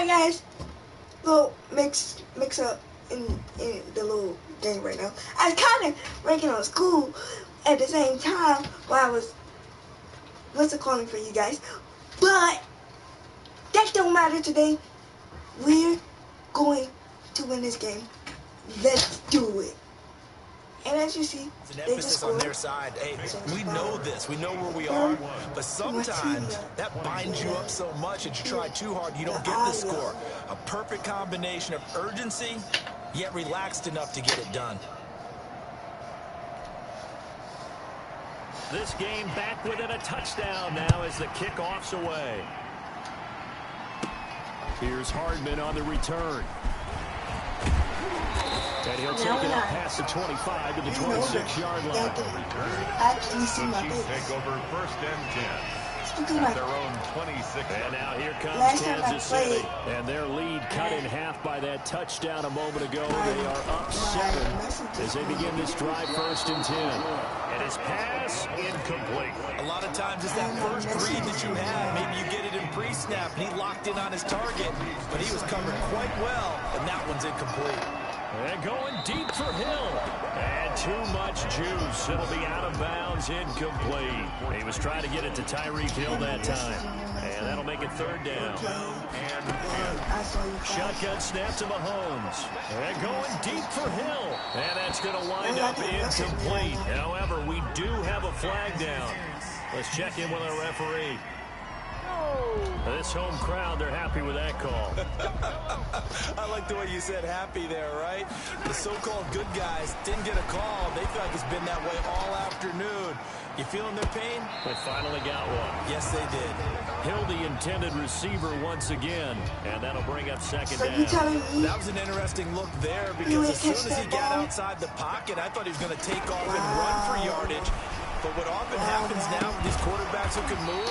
Alright guys, little mix up in the little game right now. I was kind of working on school at the same time while I was calling for you guys, but that don't matter today. We're going to win this game. Let's do it. And as you see, it's an emphasis on their side. Hey, we know this. We know where we are. But sometimes that binds you up so much that you try too hard, you don't get the score. A perfect combination of urgency, yet relaxed enough to get it done. This game back within a touchdown now as the kickoff's away. Here's Hardman on the return. And he'll take it up past the 25 to the 26-yard line. Chiefs take over first and 10 at their own 26. And now here comes Kansas City. And their lead cut in half by that touchdown a moment ago. They are up 7 as they begin this drive first and 10. And his pass incomplete. A lot of times it's that first read that you have. Maybe you get it in pre-snap and he locked in on his target, but he was covered quite well, and that one's incomplete. And going deep for Hill. And too much juice. It'll be out of bounds, incomplete. He was trying to get it to Tyreek Hill that time. And that'll make it third down. Shotgun snap to Mahomes. And going deep for Hill. And that's going to wind up incomplete. However, we do have a flag down. Let's check in with our referee. This home crowd, they're happy with that call. I like the way you said happy there, right? The so-called good guys didn't get a call. They feel like it's been that way all afternoon. You feeling their pain? They finally got one. Yes, they did. Hill, the intended receiver once again, and that'll bring up second down. That was an interesting look there because as soon as he got outside the pocket, I thought he was going to take off and run for yardage. But what often happens now with these quarterbacks who can move,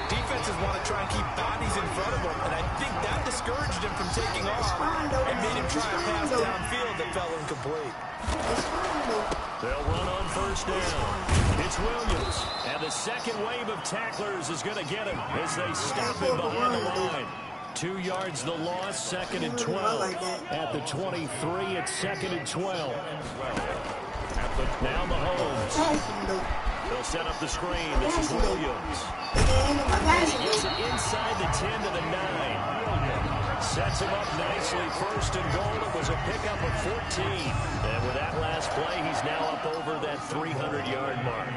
defenses want to try and keep bodies in front of him, and I think that discouraged him from taking off and made him try a pass downfield that fell incomplete. They'll run on first down. It's Williams, and the second wave of tacklers is going to get him as they stop him behind the line. 2 yards the loss, second and 12. At the 23, it's second and 12. Now Mahomes. They'll set up the screen. This is Williams. He gets it inside the 10 to the 9. Sets him up nicely. First and goal. It was a pickup of 14. And with that last play, he's now up over that 300-yard mark.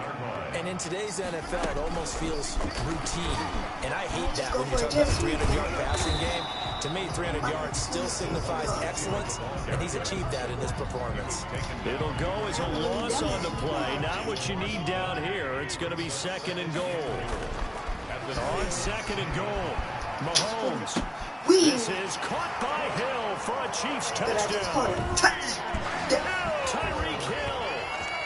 And in today's NFL, it almost feels routine. And I hate that when you talk about the 300-yard passing game. To me, 300 yards still signifies excellence, and he's achieved that in his performance. It'll go as a loss on the play. Not what you need down here. It's going to be second and goal. On second and goal, Mahomes. This is caught by Hill for a Chiefs touchdown. Tyreek Hill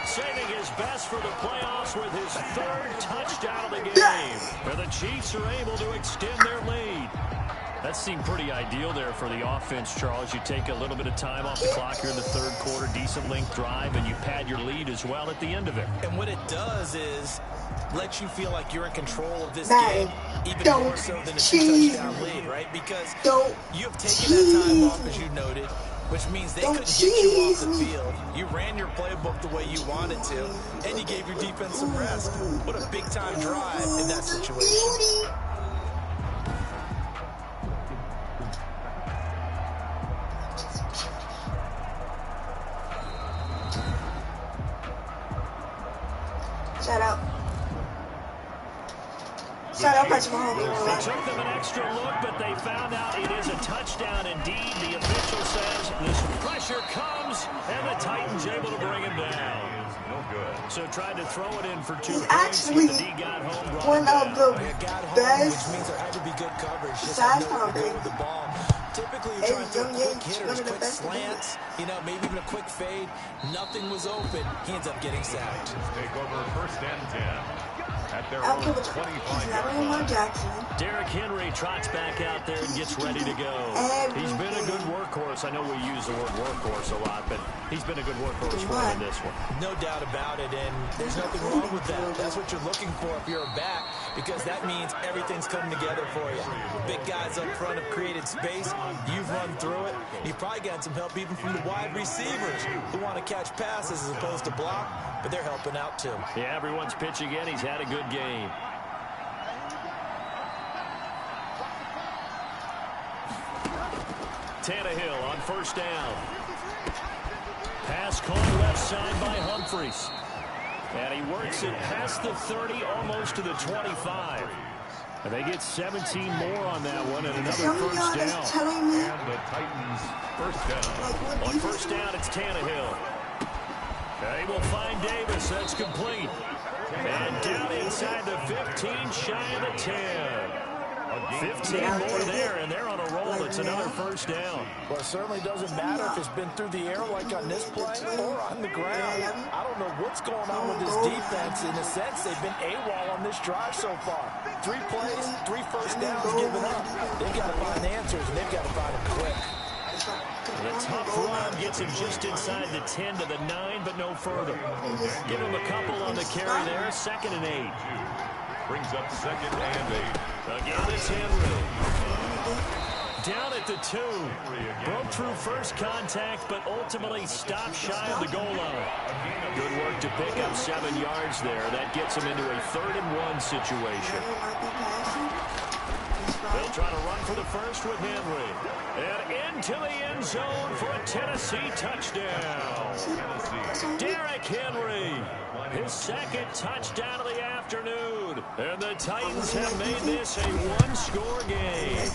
saving his best for the playoffs with his third touchdown of the game. And the Chiefs are able to extend their lead. That seemed pretty ideal there for the offense, Charles. You take a little bit of time off the clock here in the third quarter, decent length drive, and you pad your lead as well at the end of it. And what it does is let you feel like you're in control of this game, even more so than a two-touchdown lead, right? Because you have taken that time off, as you noted, which means they couldn't get you off the field. You ran your playbook the way you wanted to, and you gave your defense some rest. What a big-time drive in that situation. Shout out. Shout out, Patrick Mahomes. It took them an extra look, but they found out it is a touchdown indeed. The official says this pressure comes, and the Titans able to bring him down. So tried to throw it in for 2 points. Actually, the D got home, one of the best which means there had to be good coverage. side pounding. The ball. Typically, you're trying to throw quick hitters, quick slants, maybe even a quick fade. Nothing was open. He ends up getting sacked. Take over first and 10. at their own 25-yard Jackson. Derrick Henry trots back out there and gets ready to go. He's been a good workhorse. I know we use the word workhorse a lot, but he's been a good workhorse for him in this one. No doubt about it, and there's nothing wrong with that. That's what you're looking for if you're a back, because that means everything's coming together for you. The big guys up front have created space. You've run through it. You've probably gotten some help even from the wide receivers who want to catch passes as opposed to block, but they're helping out too. Yeah, everyone's pitching in. He's had a good game. Tannehill on first down. Pass caught left side by Humphries. And he works it past the 30, almost to the 25. And they get 17 more on that one and another first down. And the Titans first down. On first down, it's Tannehill. They will find Davis. That's complete. And down inside the 15, shy of the 10. 15 more there, and they're on a roll. It's another first down. Well, it certainly doesn't matter if it's been through the air like on this play or on the ground. I don't know what's going on with this defense. In a sense, they've been AWOL on this drive so far. 3 plays, 3 first downs given up. They've got to find answers, and they've got to find them quick. The tough run gets him just inside the 10 to the 9, but no further. Give him a couple on the carry there. 2nd and 8. Brings up 2nd and 8. Again, it's Henry. Down at the 2. Broke through first contact, but ultimately stopped shy of the goal line. Good work to pick up 7 yards there. That gets him into a 3rd and 1 situation. They'll try to run for the first with Henry. And into the end zone for a Tennessee touchdown. Derrick Henry, his 2nd touchdown of the afternoon. And the Titans have made this a 1-score game.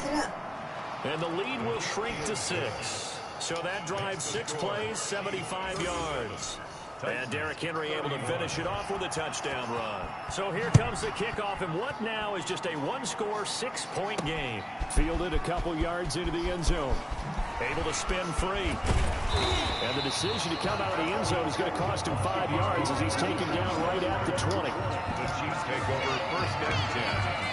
And the lead will shrink to 6. So that drives 6 plays, 75 yards. And Derrick Henry able to finish it off with a touchdown run. So here comes the kickoff, and what now is just a 1-score, 6-point game. Fielded a couple yards into the end zone. Able to spin free. And the decision to come out of the end zone is going to cost him 5 yards as he's taken down right at the 20. The Chiefs take over 1st and 10.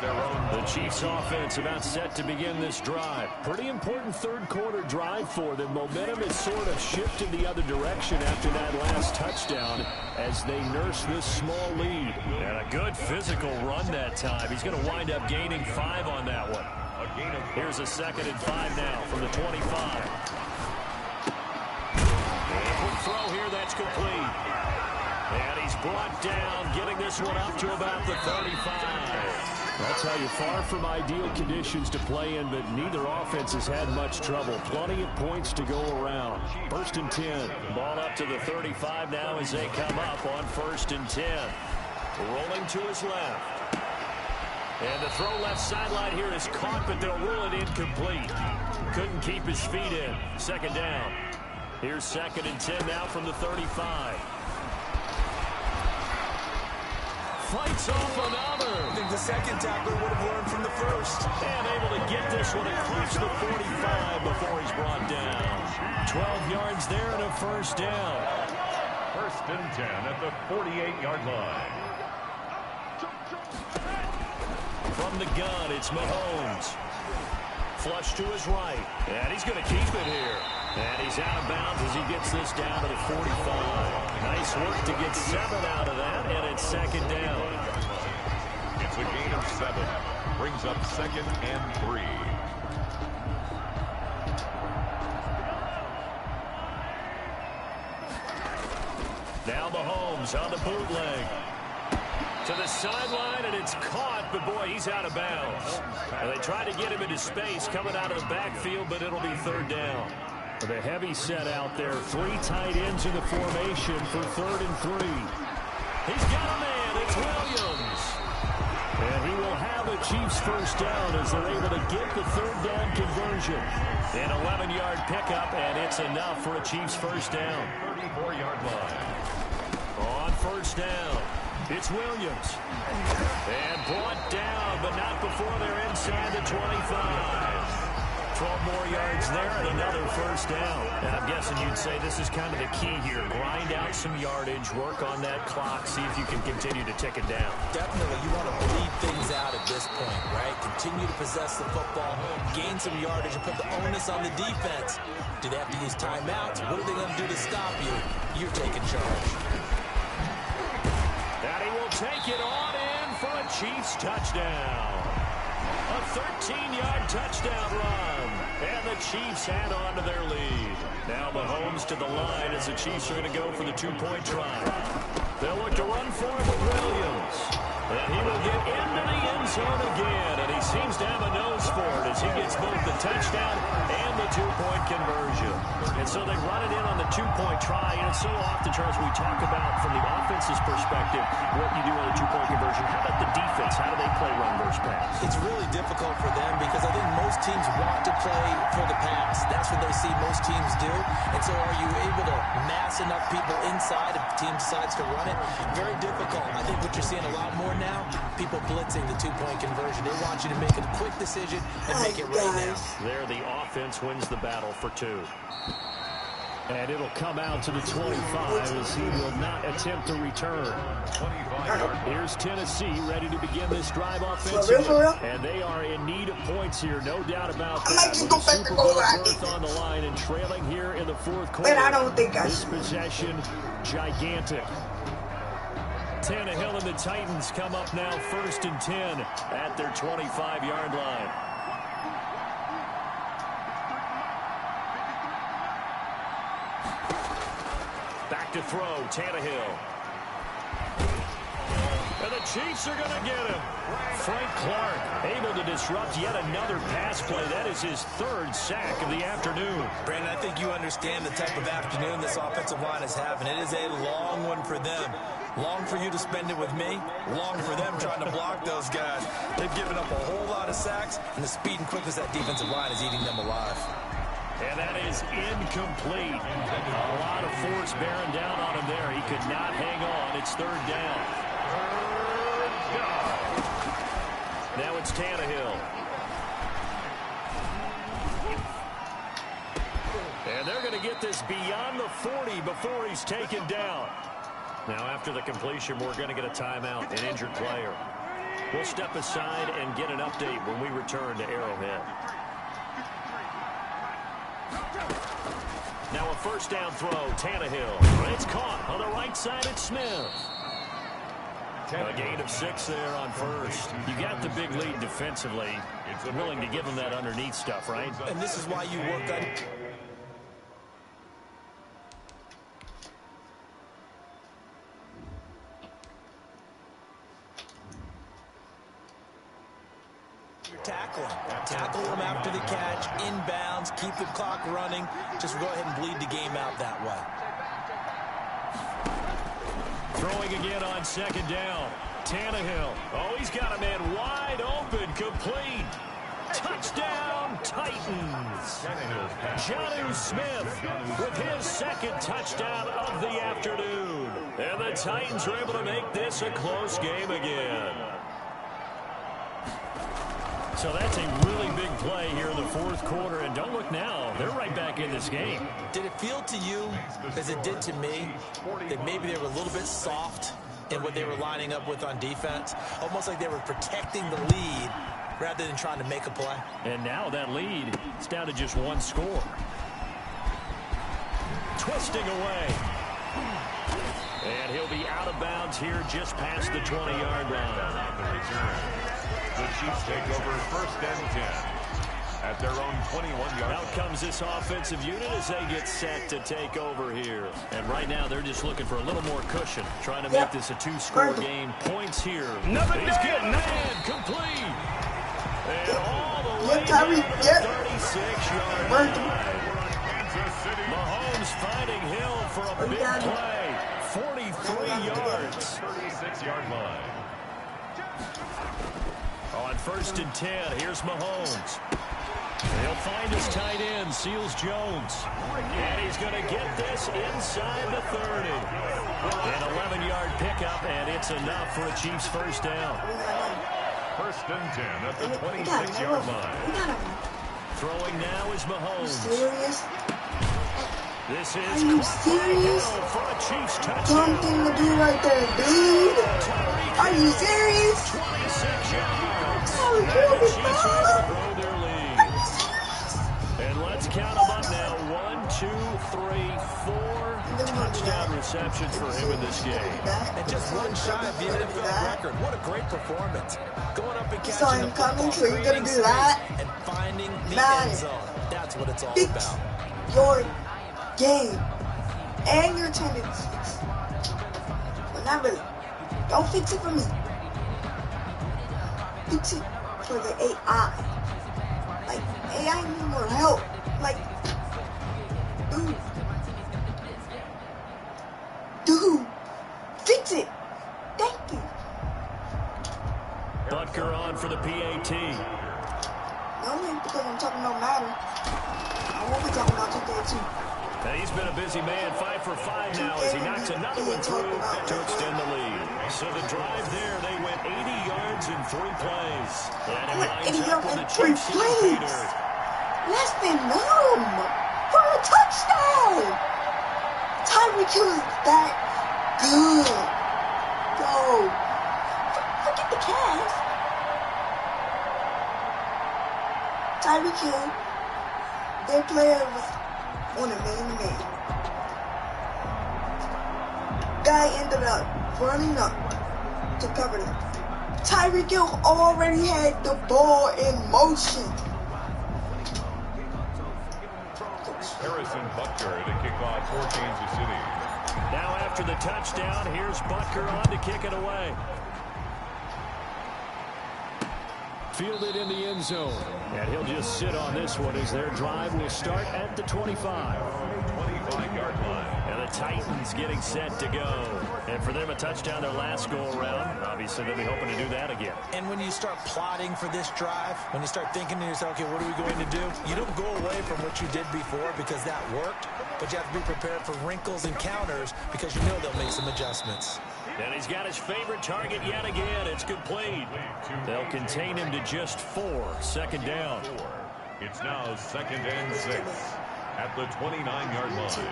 The Chiefs offense about set to begin this drive. Pretty important 3rd quarter drive for them. Momentum has sort of shifted the other direction after that last touchdown as they nurse this small lead. And a good physical run that time. He's going to wind up gaining 5 on that one. Here's a 2nd and 5 now from the 25. And a quick throw here, that's complete. And he's brought down, getting this one up to about the 35. That's how you're far from ideal conditions to play in, but neither offense has had much trouble. Plenty of points to go around. 1st and 10. Ball up to the 35 now as they come up on 1st and 10. Rolling to his left. And the throw left sideline here is caught, but they'll rule it incomplete. Couldn't keep his feet in. 2nd down. Here's 2nd and 10 now from the 35. Fights off another. I think the 2nd tackler would have learned from the 1st. And able to get this one across the 45 before he's brought down. 12 yards there and a 1st down. 1st and 10 at the 48-yard line. From the gun, it's Mahomes. Flush to his right. And he's going to keep it here. And he's out of bounds as he gets this down to the 45. Nice work to get 7 out of that, and it's 2nd down. It's a gain of 7. Brings up 2nd and 3. Now Mahomes on the bootleg. To the sideline, and it's caught, but boy, he's out of bounds. And they try to get him into space coming out of the backfield, but it'll be 3rd down. The heavy set out there. 3 tight ends in the formation for 3rd and 3. He's got a man. It's Williams. And he will have a Chiefs first down as they're able to get the 3rd down conversion. An 11-yard pickup, and it's enough for a Chiefs first down. 34-yard line. On 1st down, it's Williams. And brought down, but not before they're inside the 25. 12 more yards there and another first down. And I'm guessing you'd say this is kind of the key here. Grind out some yardage, work on that clock, see if you can continue to tick it down. Definitely. You want to bleed things out at this point, right? Continue to possess the football, gain some yardage, and put the onus on the defense. Do they have to use timeouts? What are they going to do to stop you? You're taking charge. And he will take it on in for a Chiefs touchdown. A 13-yard touchdown run. And the Chiefs add on to their lead. Now Mahomes to the line as the Chiefs are going to go for the two-point try. They'll look to run for it with Williams. And he will get into the end zone again. And he seems to have a nose for it as he gets both the touchdown and the two-point conversion. And so they run it in on the two-point try. And so often, Charles, we talk about from the offense's perspective what you do on the two-point conversion. How about the defense? How do they play run versus pass? It's really difficult for them because I think most teams want to play for the pass. That's what they see most teams do. And so are you able to mass enough people inside if the team decides to run it? Very difficult. I think what you're seeing a lot more now, people blitzing the two-point conversion. They want you to make a quick decision and make it right now. There, the offense wins the battle for two. And it'll come out to the 25 as he will not attempt to return. Here's Tennessee ready to begin this drive offensively. And they are in need of points here, no doubt about that. With a Super Bowl berth on the line and trailing here in the fourth quarter. But I don't think I this possession, gigantic. Tannehill and the Titans come up now 1st and 10 at their 25-yard line. Back to throw, Tannehill. And the Chiefs are going to get him. Frank Clark able to disrupt yet another pass play. That is his 3rd sack of the afternoon. Brandon, I think you understand the type of afternoon this offensive line is having. It is a long one for them. Long for you to spend it with me. Long for them trying to block those guys. They've given up a whole lot of sacks, and the speed and quickness of that defensive line is eating them alive. And that is incomplete. A lot of force bearing down on him there. He could not hang on. It's 3rd down. Now it's Tannehill. And they're going to get this beyond the 40 before he's taken down. Now after the completion, we're going to get a timeout, an injured player. We'll step aside and get an update when we return to Arrowhead. Now a 1st down throw, Tannehill. It's caught on the right side at Smith. A gain of 6 there on 1st. You got the big lead defensively. It's willing to give them that underneath stuff, right? And this is why you work on tackle them after the catch, inbounds, keep the clock running. Just go ahead and bleed the game out that way. Throwing again on 2nd down. Tannehill. Oh, he's got a man wide open, complete. Touchdown, Titans. Jonnu Smith with his 2nd touchdown of the afternoon. And the Titans are able to make this a close game again. So that's a really big play here in the 4th quarter. And don't look now, they're right back in this game. Did it feel to you, as it did to me, that maybe they were a little bit soft in what they were lining up with on defense? Almost like they were protecting the lead rather than trying to make a play. And now that lead is down to just 1 score. Twisting away. And he'll be out of bounds here just past the 20-yard line. The Chiefs take over 1st and 10 at their own 21-yard line. Out comes this offensive unit as they get set to take over here. And right now they're just looking for a little more cushion, trying to make this a 2-score game. Points here. He's getting man complete. And all the way down to the 36-yard line. Mahomes finding Hill for a big play. 43 yards. 36-yard line. On 1st and 10, here's Mahomes. He'll find his tight end, Seals Jones. And he's going to get this inside the 30. An 11-yard pickup, and it's enough for a Chiefs 1st down. 1st and 10 at the 26-yard line. Throwing now is Mahomes. Are you serious? This is Are you serious? for a Chiefs touchdown. Dumb thing to do right there, dude. Are you serious? 26 yards. Oh, And you'll the be Chiefs are able fine. to grow their lead. Are you serious? And let's count them up now. 1, 2, 3, 4 touchdown receptions for him in this game. And just one shy of the NFL record. What a great performance. Going up and saw catching him the coming, football, so you're gonna creating do that? space, and finding the Got end it. zone. That's what it's all Fix about. your game and your tendencies. Well, not really. Don't fix it for me. Fix it for the AI. Like, AI need more help. Like, dude, fix it. Thank you. Butker on for the PAT. No, because I'm talking no matter. I won't be talking about 2K2. Now he's been a busy man, 5 for 5 now as he knocks another one through to extend the lead. So the drive there, they went 80 yards in 3 plays. And it lines up with the Chiefs in the pay dirt. Less than numb for a touchdown. Tyreek Hill is that good. Go. Forget the Cavs. Tyreek Hill, their player was on a man-to-man. Guy ended up running up to cover them. Tyreek Hill already had the ball in motion. Harrison Butker to kick off for Kansas City. Now after the touchdown, here's Butker on to kick it away. Fielded in the end zone. And he'll just sit on this one as their drive will start at the 25. 25-yard line. And the Titans getting set to go. And for them, a touchdown their last go-around. Obviously, they'll be hoping to do that again. And when you start plotting for this drive, when you start thinking to yourself, okay, what are we going to do? You don't go away from what you did before because that worked, but you have to be prepared for wrinkles and counters because you know they'll make some adjustments. And he's got his favorite target yet again. It's complete. They'll contain him to just 4. Second down. It's now 2nd and 6 at the 29-yard line.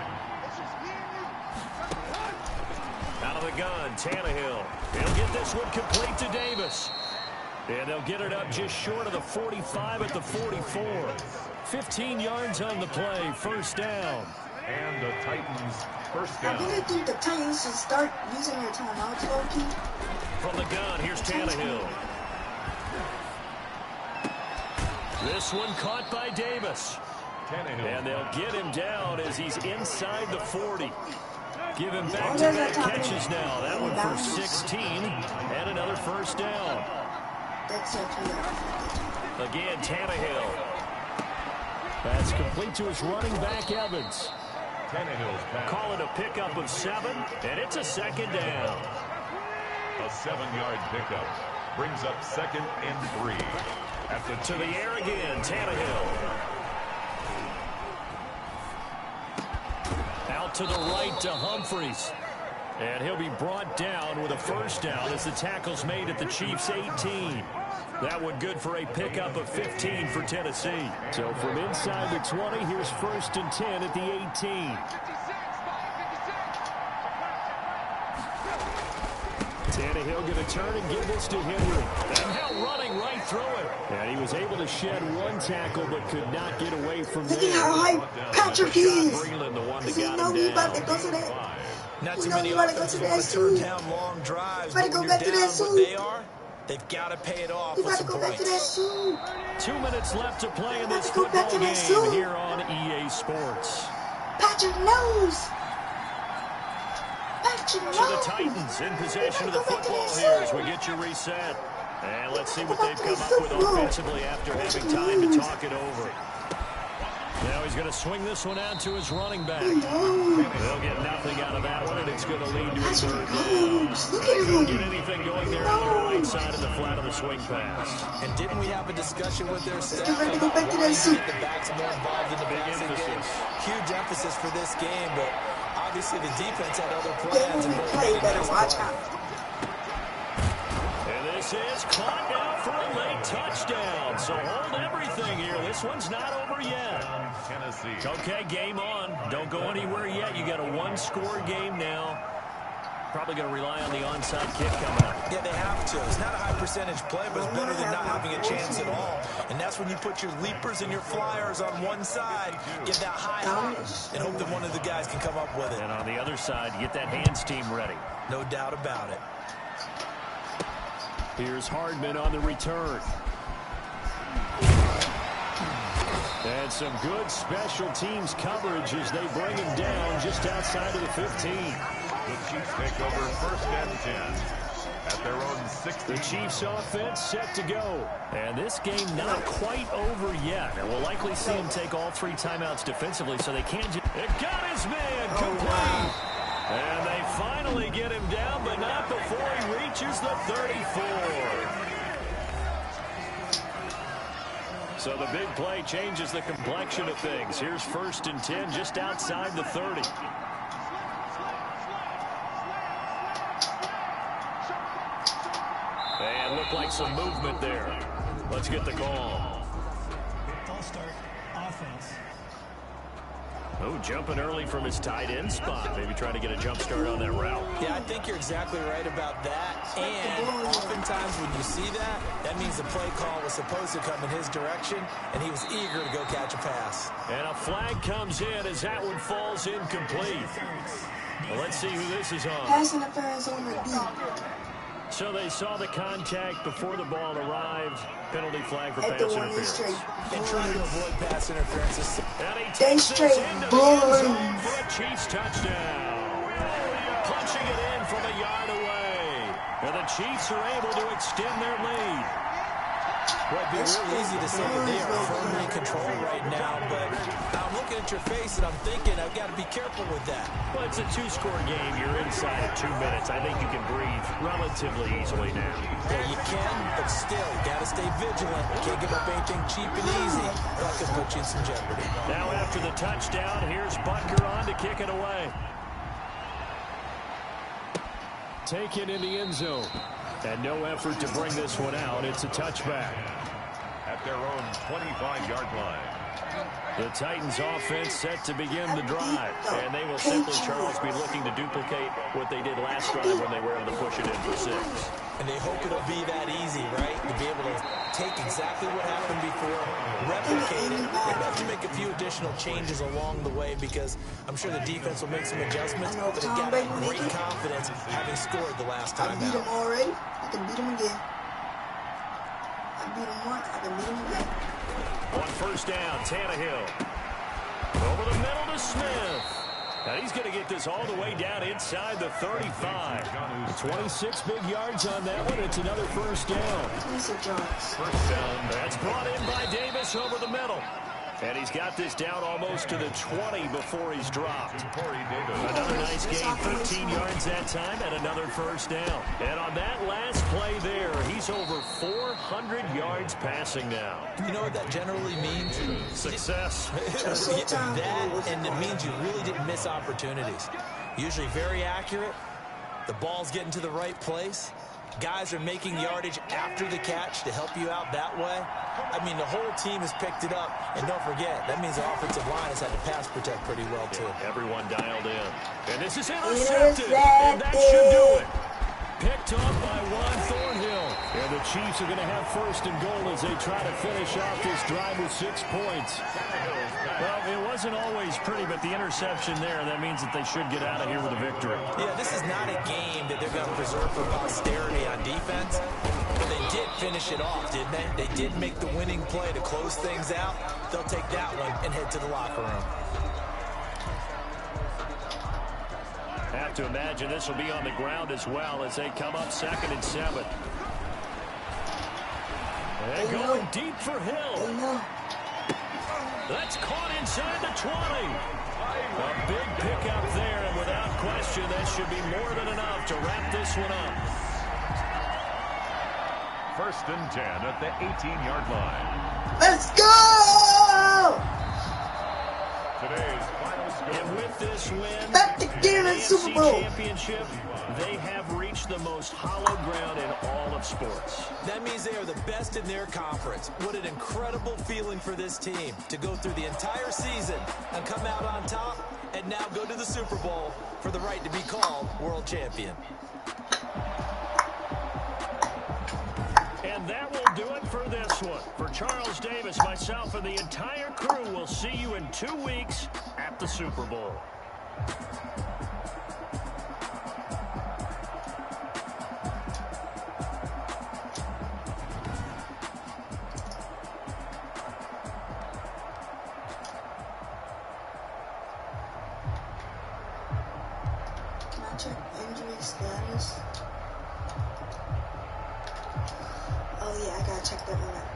Out of the gun, Tannehill. He'll get this one complete to Davis. And they'll get it up just short of the 45 at the 44. 15 yards on the play. First down. And the Titans first I down. really think the Titans should start using their timeouts, low-key. From the gun, here's Tannehill. This one caught by Davis. Tannehill. And they'll get him down as he's inside the 40. Give him back-to-back catches now. That one for 16 and another first down. That's actually Again, Tannehill. That's complete to his running back, Evans. Tannehill's pass. Call it a pickup of 7, and it's a second down. A 7-yard pickup brings up 2nd and 3. At the To the air again, Tannehill. Out to the right to Humphries. And he'll be brought down with a first down as the tackle's made at the Chiefs' 18. That one good for a pickup of 15 for Tennessee. So from inside the 20, here's 1st and 10 at the 18. Tannehill going to turn and give this to Henry. And now running right through it. And he was able to shed one tackle but could not get away from there. Look at how hype Patrick is. Breland, the one that Does he got know him we down. about to go to that? Not You too know many you gotta go offenses to that want to turn suit. down long drives. Better But go when back you're to that down what suit. they are, they've got to pay it off We with about to some go back to that points. suit. 2 minutes left to play in We this about to go back football to that game suit. here on EA Sports. Patrick knows. Patrick knows. So the Titans in possession of the football here as we get you reset. And let's see what they've come up with offensively after having time to talk it over. Now he's going to swing this one out to his running back. They'll get nothing out of that one, and it's going to lead to a third down. They couldn't get anything going there on the right side of the flat of the swing pass. And didn't we have a discussion with their staff? Get ready to go back to that suit. The backs more involved in the passing game. Huge emphasis for this game, but obviously the defense had other plans. They play better. Watch out. And this is caught now for a late touchdown. So hold everything here. This one's not over yet. Okay, game on. Don't go anywhere yet. You got a one-score game now. Probably going to rely on the onside kick coming up. Yeah, they have to. It's not a high percentage play, but it's better than not having a chance at all. And that's when you put your leapers and your flyers on one side, get that high hop, and hope that one of the guys can come up with it. And on the other side, get that hands team ready. No doubt about it. Here's Hardman on the return. And some good special teams coverage as they bring him down just outside of the 15. The Chiefs take over 1st and 10 at their own 16. The Chiefs offense set to go. And this game not quite over yet. And we'll likely see him take all 3 timeouts defensively, so they can't just... It got his man complete. And they finally get him down, but not before he reaches the 34. So the big play changes the complexion of things. Here's 1st and 10 just outside the 30. And looked like some movement there. Let's get the call. Ball start, offense. Oh, jumping early from his tight end spot. Maybe trying to get a jump start on that route. Yeah, I think you're exactly right about that. And oftentimes when you see that, that means the play call was supposed to come in his direction, and he was eager to go catch a pass. And a flag comes in as that one falls incomplete. Well, let's see who this is on. Pass interference on the D. So they saw the contact before the ball arrived. Penalty flag for pass interference. And trying to avoid pass interferences. And he takes this into the end zone for a Chiefs touchdown. Punching it in from a yard away. And the Chiefs are able to extend their lead. Well, it'd be real easy to say that they are firmly in control right now, but I'm looking at your face and I'm thinking I've got to be careful with that. Well, it's a 2-score game. You're inside of 2 minutes. I think you can breathe relatively easily now. Yeah, you can, but still, you got to stay vigilant. You can't give up anything cheap and easy. That could put you in some jeopardy. Now after the touchdown, here's Butker on to kick it away. Taken in the end zone. And no effort to bring this one out. It's a touchback. At their own 25-yard line. The Titans offense set to begin the drive. And they will simply, Charles, be looking to duplicate what they did last drive when they were able to push it in for 6. And they hope it'll be that easy, right? To be able to take exactly what happened before, replicate it, and have to make a few additional changes along the way because I'm sure the defense will make some adjustments, but they've got great confidence having scored the last time out. I beat him already. I can beat him again. I beat him once. I can beat him again. On 1st down, Tannehill. Over the middle to Smith. Now he's going to get this all the way down inside the 35. 26 big yards on that one. It's another 1st down. 26 yards. 1st down. That's brought in by Davis over the middle. And he's got this down almost to the 20 before he's dropped. Another nice game, 15 yards that time, and another 1st down. And on that last play there, he's over 400 yards passing now. You know what that generally means? Success. That, and it means you really didn't miss opportunities. Usually very accurate. The ball's getting to the right place. Guys are making yardage after the catch to help you out that way. I mean, the whole team has picked it up. And don't forget, that means the offensive line has had to pass protect pretty well, too. Everyone dialed in. And this is intercepted. And that should do it. Picked up by Juan Thornhill. And the Chiefs are going to have 1st and goal as they try to finish off this drive with 6 points. Well, it wasn't always pretty, but the interception there, that means that they should get out of here with a victory. Yeah, this is not a game that they're going to preserve for posterity on defense. But they did finish it off, didn't they? They did make the winning play to close things out. They'll take that one and head to the locker room. Have to imagine this will be on the ground as well as they come up 2nd and 7. And going deep for Hill. That's caught inside the 20. A big pickup there, and without question, that should be more than enough to wrap this one up. 1st and 10 at the 18-yard line. Let's go! Today's final score. And with this win, Back to Kansas Super Bowl. Championship, they have reached the most hollow ground in all of sports. That means they are the best in their conference. What an incredible feeling for this team to go through the entire season and come out on top and now go to the Super Bowl for the right to be called world champion. And that will do it for this one. For Charles Davis, myself, and the entire crew, will see you in 2 weeks at the Super Bowl. Can I check injury status? Oh yeah, I gotta check that one out.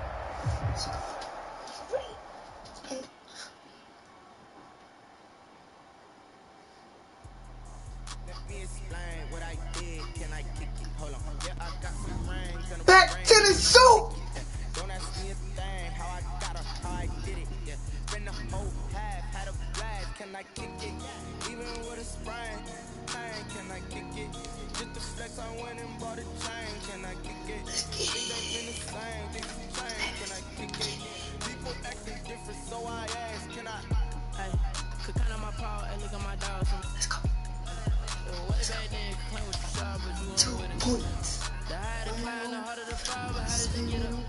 Back to the soup! Don't ask me a thing, how I got her, how I did it, yeah. Been the whole half, had a blast, can I kick it? Even with a sprain, can I kick it? Just the flex, I went and bought a chain, can I kick it? Things ain't been the same, things have changed, can I kick it? People acting different, so I ask, can I? Hey, could count on my power, hey, look at my dogs. Let's go. What if I didn't claim what you saw, but you 2 went with it? points. The higher the climb, the harder the fall, but how did you get up?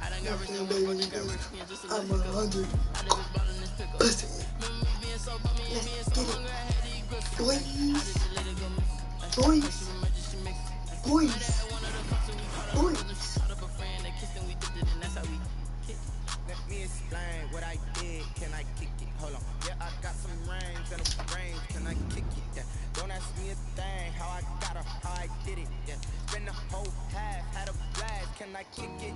I done got rich and got rich again, just a I'm little 100. I live with ballin' this pickup. Remember me being so bummy and being so hungry, I had to eat grits. Boys. I just let it go miss. Boys. She emergency mix. Boys. One of the cups and we caught up. Boys. Caught up a friend that kissed and we dipped it, and that's how we kicked. Let me explain what I did, can I kick it? Hold on, yeah, I got some rings and a range, can I kick it? Yeah, don't ask me a thing, how I got her, how I did it, yeah. Been the whole half, had a blast, can I kick it?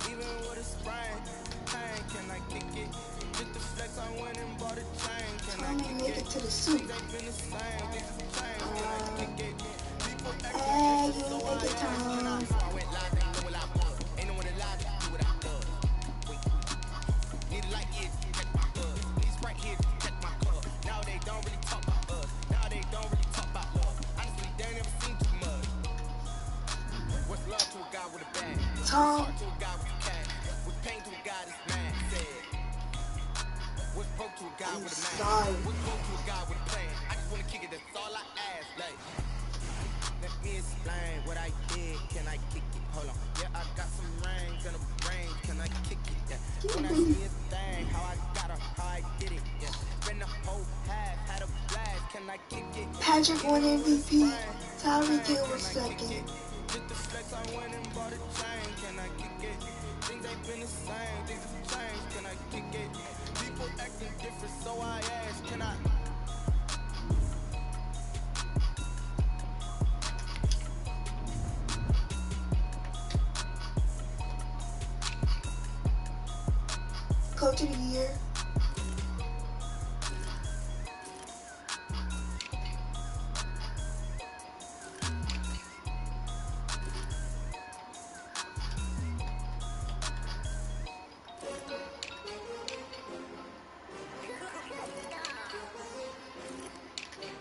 Even with a sprain, can I kick it? Just the flex, I went and bought a chain, can I kick Make it? it to the soup. Things ain't been the same, things have changed, can I kick it? People acting Hey, different, you so make it I time. so I went live, ain't know what I was. Ain't no one alive to do what I love. Wait. Need a light here to check my buzz. These right here to check my club. Now they don't really talk about us. Now they don't really talk about love. Honestly, they ain't never seen too much. What's love to a guy with a bag? What's heart to a guy with cash? What's pain to a guy that's mad? Said. What's broke to a guy with a man? What's broke to a guy with a plan? I just wanna kick it, that's all I ask. Like, let me explain what I did. Can I kick it? Hold on. Yeah, I got some rings and a range. Can I kick it? Yeah. Don't ask me a thing. How I got her, how I did it. Yeah. Been the whole half, had a blast. Can I kick it? Patrick won MVP. Tyreek Hill was second. Just the flex, I went and bought a chain. Can I kick it? Things ain't been the same. Things have changed. Can I kick it? People acting different, so I ask. Can I? Coach of the year.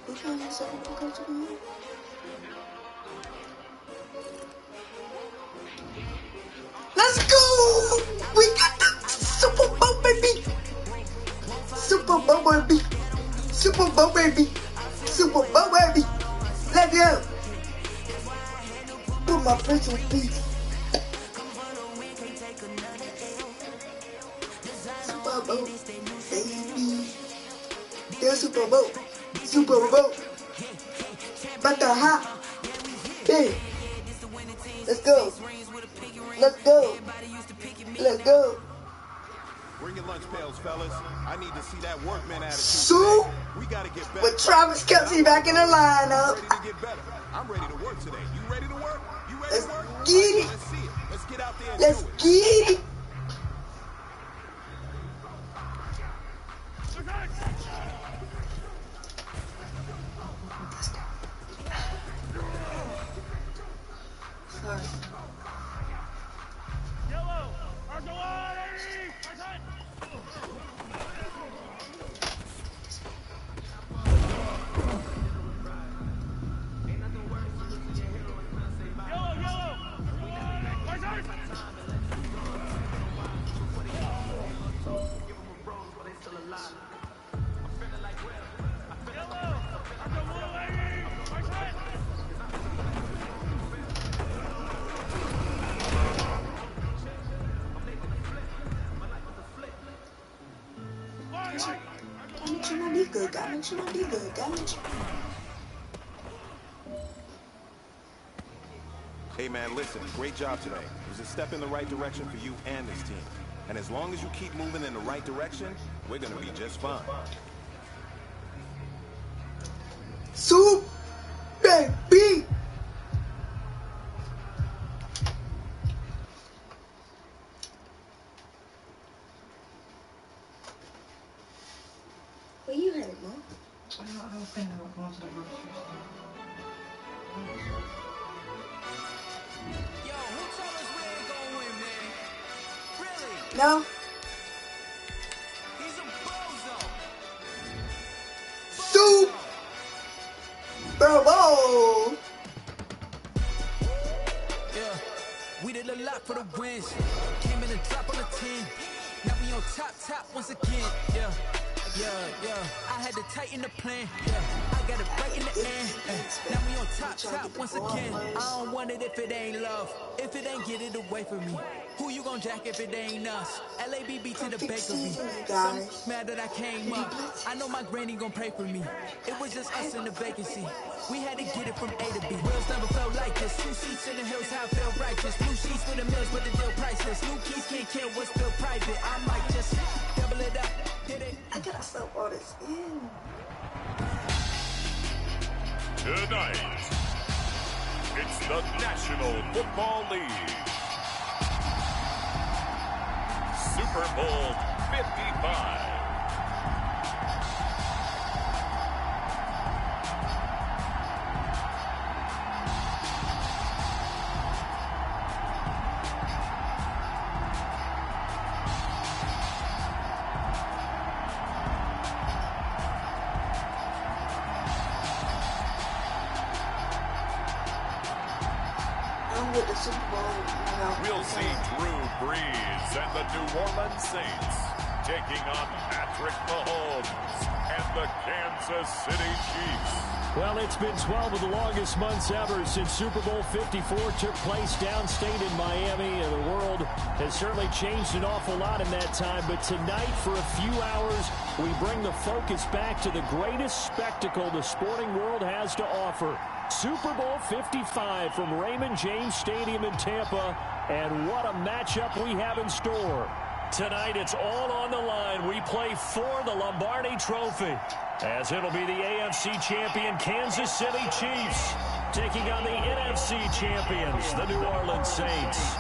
Which one is second for coach of the year? Let's go! We got the Super Bowl, baby! Super Bowl, baby! Super Bowl, baby! Super Bowl, baby! Let's go! Put my personal beat. Super Bowl, baby! The Super Bowl! Super Bowl! But the hot! Hey! Let's go! Let's go! Let's go! Bring your lunch pails, fellas. I need to see that workman attitude. So, We gotta get better. with Travis Kelce back in the lineup. Ready to get better. I'm ready to work today. You ready to work? You ready Let's to work? get it. Let's see it. Let's get out there and Let's do it. get it. Sorry. Gotta make sure my D good. Gotta make sure my D good. Gotta make sure. Hey man, listen, great job today. It was a step in the right direction for you and this team. And as long as you keep moving in the right direction, we're gonna be just fine. Soup, baby. Where you headed, Mom? I was thinking about going to the grocery store. Yo, who told us we ain't gonna win, man? Really? No. He's a bozo. Soup, Bowl. Yeah, we did a lot for the wins. Came in and dropped on the 10. Now we on top once again. Yeah. I had to tighten the plan. Yeah, I got it right in the end. Now we on top once again. I don't want it if it ain't love. If it ain't, get it away from me. Who you gon' jack if it ain't us? LABB to the bakery. Some mad that I came up. I know my granny gon' pray for me. It was just us in the vacancy. We had to get it from A to B. Wheels never felt like this. 2 seats in the hills, how I felt righteous. Blue sheets for the mills, but the deal priceless. New keys can't kill what's still private. I might just double it up. Get it? I gotta soak all this in. Tonight, it's the National Football League. Super Bowl 55. With the Super Bowl, We'll see Drew Brees and the New Orleans Saints taking on Patrick Mahomes and the Kansas City Chiefs. Well, it's been 12 of the longest months ever since Super Bowl 54 took place downstate in Miami, and the world has certainly changed an awful lot in that time. But tonight, for a few hours, we bring the focus back to the greatest spectacle the sporting world has to offer. Super Bowl 55 from Raymond James Stadium in Tampa, and what a matchup we have in store. Tonight, it's all on the line. We play for the Lombardi Trophy, as it'll be the AFC champion Kansas City Chiefs taking on the NFC champions, the New Orleans Saints.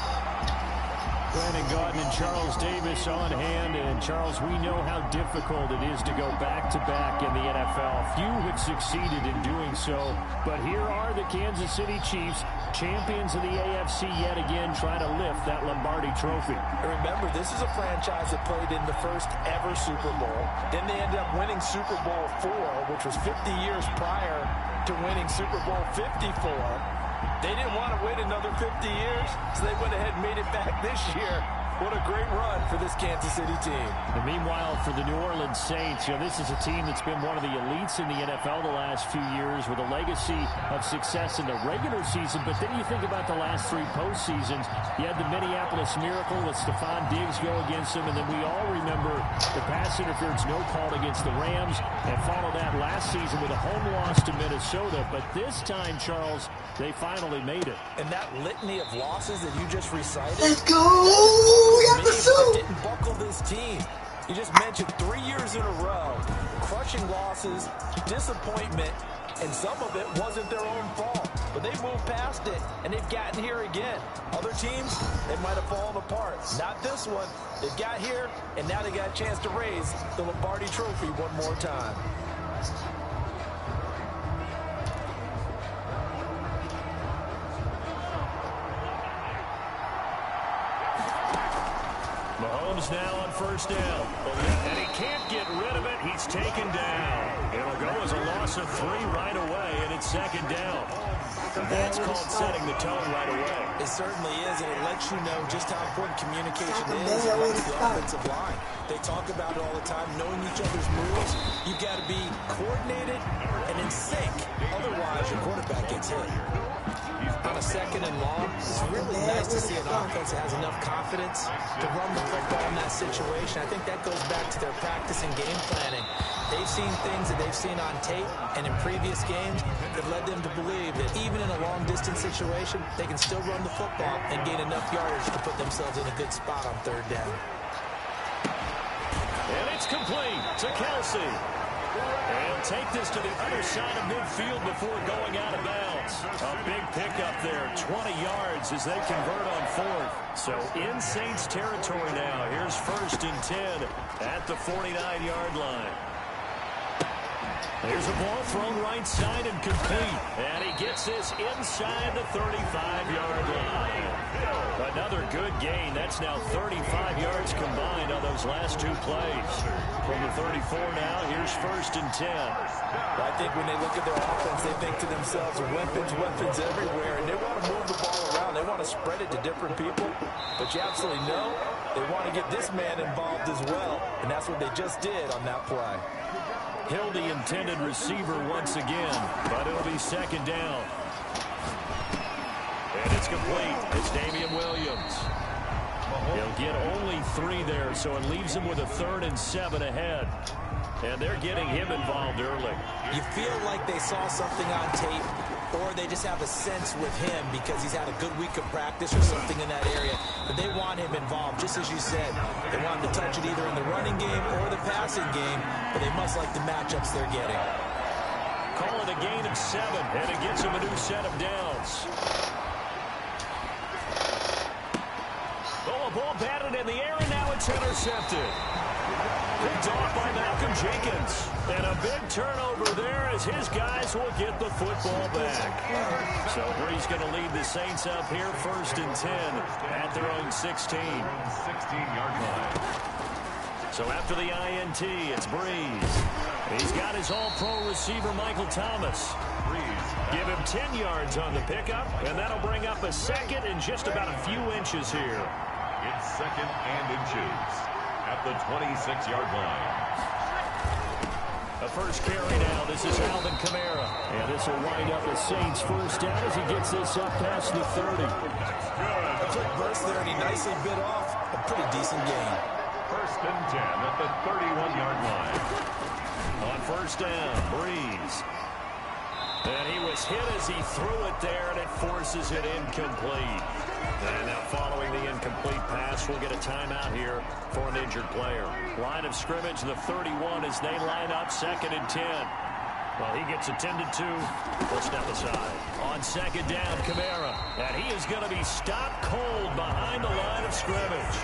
Brandon Gaudin and Charles Davis on hand. And Charles, we know how difficult it is to go back-to-back in the NFL. Few have succeeded in doing so. But here are the Kansas City Chiefs, champions of the AFC yet again, trying to lift that Lombardi Trophy. Remember, this is a franchise that played in the first ever Super Bowl. Then they ended up winning Super Bowl IV, which was 50 years prior to winning Super Bowl 54. They didn't want to wait another 50 years, so they went ahead and made it back this year. What a great run for this Kansas City team. And meanwhile, for the New Orleans Saints, this is a team that's been one of the elites in the NFL the last few years with a legacy of success in the regular season. But then you think about the last 3 postseasons. You had the Minneapolis Miracle with Stephon Diggs go against them, and then we all remember the pass interference no call against the Rams, and followed that last season with a home loss to Minnesota. But this time, Charles, they finally made it. And that litany of losses that you just recited. Let's go! We got the suit! Didn't buckle this team. You just mentioned 3 years in a row, crushing losses, disappointment, and some of it wasn't their own fault. But they moved past it, and they've gotten here again. Other teams, they might have fallen apart. Not this one. They've got here, and now they got a chance to raise the Lombardi Trophy one more time. Mahomes now on first down. And he can't get rid of it. He's taken down. It'll go as a loss of 3 right away, and it's second down. That's called setting the tone right away. It certainly is, and it lets you know just how important communication is amongst the offensive line. They talk about it all the time, knowing each other's moves. You've got to be coordinated and in sync. Otherwise, your quarterback gets hit. On a second and long, it's really nice to see an offense that has enough confidence to run the football in that situation. I think that goes back to their practice and game planning. They've seen things that they've seen on tape and in previous games that led them to believe that even in a long-distance situation, they can still run the football and gain enough yardage to put themselves in a good spot on third down. And it's complete to Kelsey. And take this to the other side of midfield before going out of bounds. A big pickup there, 20 yards as they convert on fourth. So in Saints territory now. Here's 1st and 10 at the 49-yard line. There's a ball thrown right side and complete. And he gets this inside the 35-yard line. Another good gain. That's now 35 yards combined on those last 2 plays. From the 34 now, here's 1st and 10. I think when they look at their offense, they think to themselves, weapons everywhere, and they want to move the ball around. They want to spread it to different people. But you absolutely know they want to get this man involved as well, and that's what they just did on that play. Hill, the intended receiver once again, but it'll be 2nd down. And it's complete. It's Damian Williams. He'll get only 3 there, so it leaves him with a 3rd and 7 ahead. And they're getting him involved early. You feel like they saw something on tape, or they just have a sense with him because he's had a good week of practice or something in that area. But they want him involved, just as you said. They want him to touch it either in the running game or the passing game, but they must like the matchups they're getting. Call it a gain of 7, and it gets him a new set of downs. Oh, a ball batted in the air, and now it's intercepted. Picked off by Malcolm Jenkins. And a big turnover there as his guys will get the football back. So Breeze going to lead the Saints up here 1st and 10 at their own 16. 16-yard line. So after the INT, it's Breeze. He's got his all-pro receiver, Michael Thomas. Give him 10 yards on the pickup, and that'll bring up a 2nd and just about a few inches here. It's 2nd and inches at the 26-yard line. A first carry now. This is Alvin Kamara. And this will wind up a Saints first down as he gets this up past the 30. A quick burst there, and he nicely bit off a pretty decent gain. 1st and 10 at the 31-yard line. On 1st down, Breeze. And he was hit as he threw it there, and it forces it incomplete. And now following the incomplete pass, we'll get a timeout here for an injured player. Line of scrimmage, the 31 as they line up 2nd and 10. Well, he gets attended to. We'll step aside. On 2nd down, Kamara. And he is going to be stopped cold behind the line of scrimmage.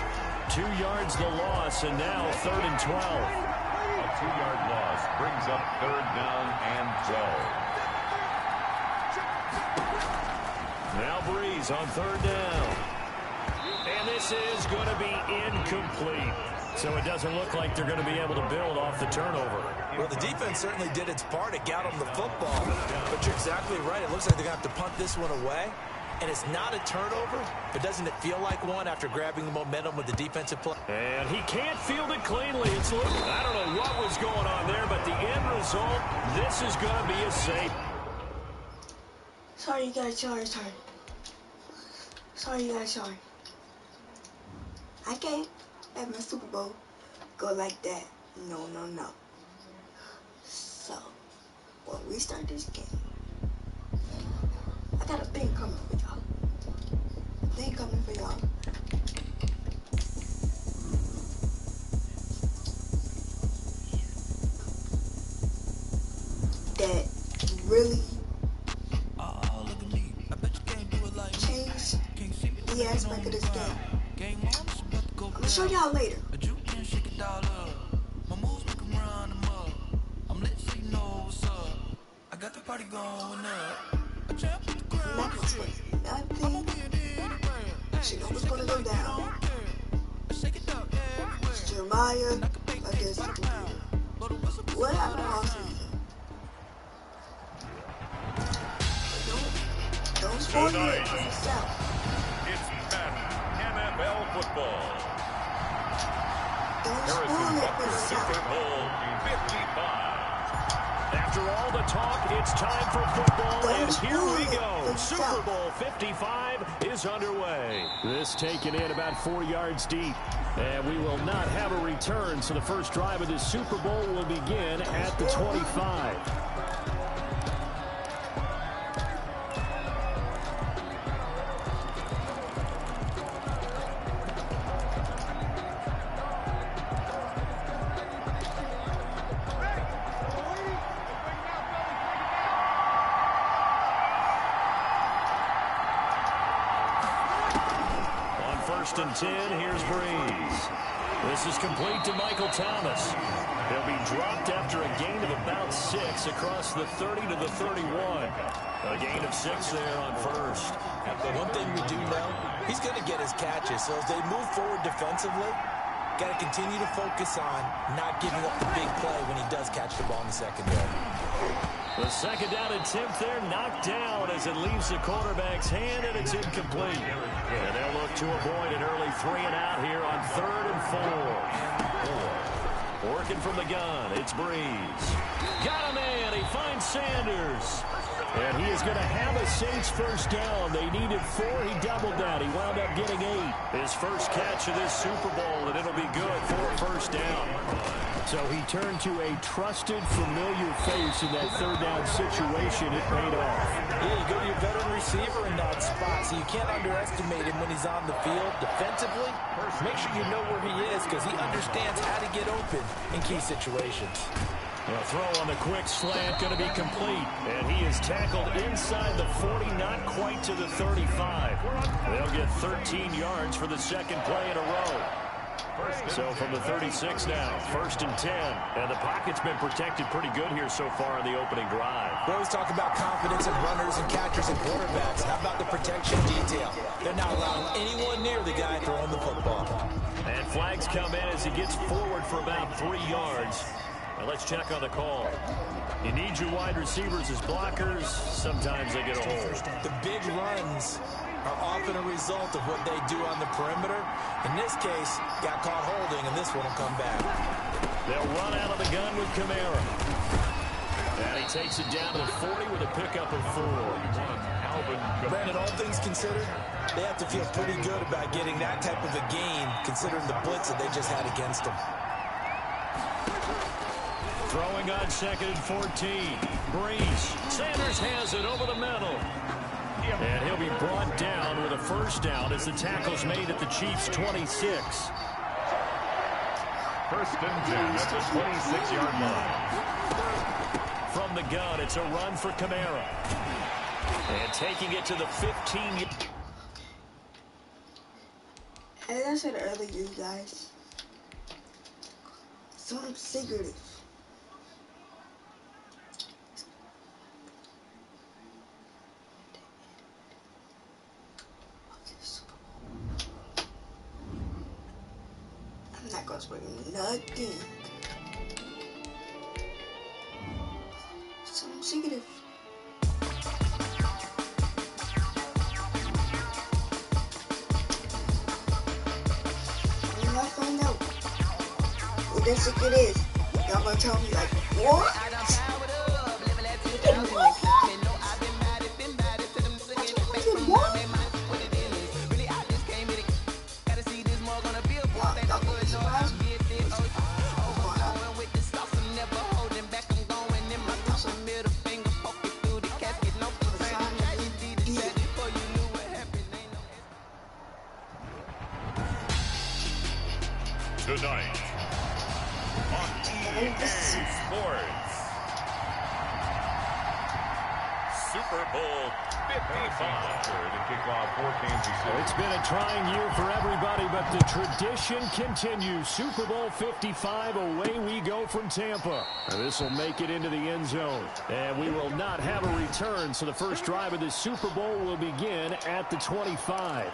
2 yards the loss, and now 3rd and 12. A 2-yard loss brings up 3rd down and 12. Now Breeze on 3rd down. And this is going to be incomplete. So it doesn't look like they're going to be able to build off the turnover. Well, the defense certainly did its part. It got them the football. But you're exactly right. It looks like they're going to have to punt this one away. And it's not a turnover, but doesn't it feel like one after grabbing the momentum with the defensive play? And he can't field it cleanly. It's looking, I don't know what was going on there, but the end result, this is going to be a safe. Sorry, you guys. Sorry, you guys. I can't let my Super Bowl go like that. No. So, when we start this game, I got a thing coming for y'all. That really changed the aspect of this game. I'm gonna show y'all later. I got the party going up. Not gonna say nothing. She know what's gonna go down. It's Jeremiah against the computer. What happened all season? Tonight, it's NFL football. Harrison Butker, Super Bowl 55. After all the talk, it's time for football, and here we go. Super Bowl 55 is underway. This taken in about 4 yards deep, and we will not have a return, so the first drive of this Super Bowl will begin at the 25. First and 10, here's Breeze. This is complete to Michael Thomas. He'll be dropped after a gain of about 6 across the 30 to the 31. A gain of 6 there on first. But one thing we do know, he's going to get his catches. So as they move forward defensively, got to continue to focus on not giving up the big play when he does catch the ball in the secondary. The second down attempt there knocked down as it leaves the quarterback's hand, and it's incomplete. And they'll look to avoid an early 3-and-out here on 3rd and 4. Working from the gun, it's Breeze. Got a man, he finds Sanders. And he is going to have a Saints first down. They needed 4, he doubled that. He wound up getting 8. His first catch of this Super Bowl, and it'll be good for a first down. So he turned to a trusted, familiar face in that third down situation. It paid off. Yeah, you go to your veteran receiver in that spot, so you can't underestimate him when he's on the field. Defensively, make sure you know where he is because he understands how to get open in key situations. A throw on the quick slant going to be complete. And he is tackled inside the 40, not quite to the 35. They'll get 13 yards for the second play in a row. So from the 36 now, 1st and 10. And the pocket's been protected pretty good here so far in the opening drive. We always talk about confidence in runners and catchers and quarterbacks. How about the protection detail? They're not allowing anyone near the guy throwing the football. And flags come in as he gets forward for about 3 yards. Now let's check on the call. You need your wide receivers as blockers. Sometimes they get a hold. The big runs are often a result of what they do on the perimeter. In this case, got caught holding, and this one will come back. They'll run out of the gun with Kamara. And he takes it down to the 40 with a pickup of 4. Brandon, all things considered, they have to feel pretty good about getting that type of a gain, considering the blitz that they just had against them. Throwing on 2nd and 14. Breeze. Sanders has it over the middle. And he'll be brought down with a first down as the tackle's made at the Chiefs' 26. 1st and 10 at the 26-yard line. From the gun, it's a run for Kamara. And taking it to the 15. As I said earlier, you guys, something secretive. I'm not gonna spoil nothing. Something secretive. When I find out what that secret is, y'all gonna tell me like, what? Tonight on EA Sports, Super Bowl 55. To kick off 4 games. It's been a trying year for everybody, but the tradition continues. Super Bowl 55, away we go from Tampa. This will make it into the end zone. And we will not have a return, so the first drive of this Super Bowl will begin at the 25.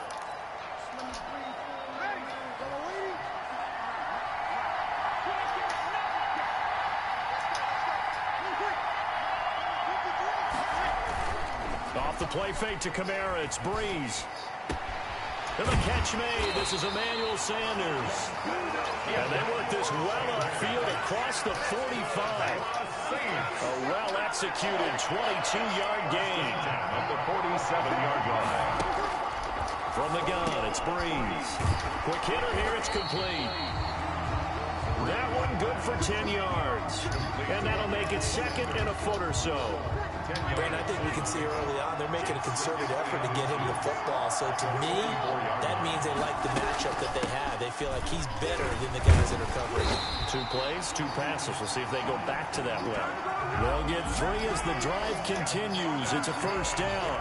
Off the play fake to Kamara, it's Breeze. And the catch made. This is Emmanuel Sanders. And they work this well upfield across the 45. A well-executed 22-yard gain. At the 47-yard line. From the gun, it's Breeze. Quick hitter here, it's complete. That one good for 10 yards. And that'll make it second and a foot or so. Brandon, I think we can see early on they're making a concerted effort to get him the football. So to me, that means they like the matchup that they have. They feel like he's better than the guys that are covering him. 2 plays, 2 passes. We'll see if they go back to that well. They'll get 3 as the drive continues. It's a first down.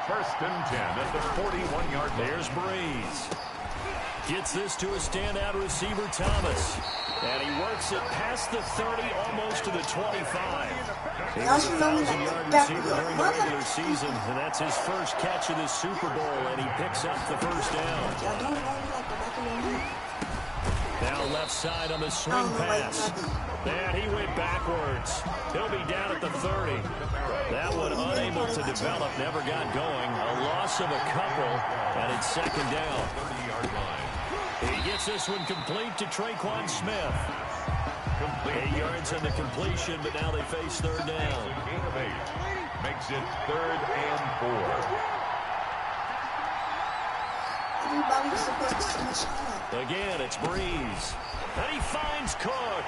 First and 10 at the 41-yard line. There's Breeze. Gets this to a standout receiver, Thomas. And he works it past the 30, almost to the 25. He was a 1,000-yard receiver during the regular season, and that's his first catch of the Super Bowl, and he picks up the first down. Now left side on the swing pass. And he went backwards. He'll be down at the 30. That one unable to develop, never got going. A loss of a couple, and it's second down. He gets this one complete to Traquan Smith. 8 yards on the completion, but now they face third down. Gain of 8. Makes it 3rd and 4. Again, it's Breeze. And he finds Cook.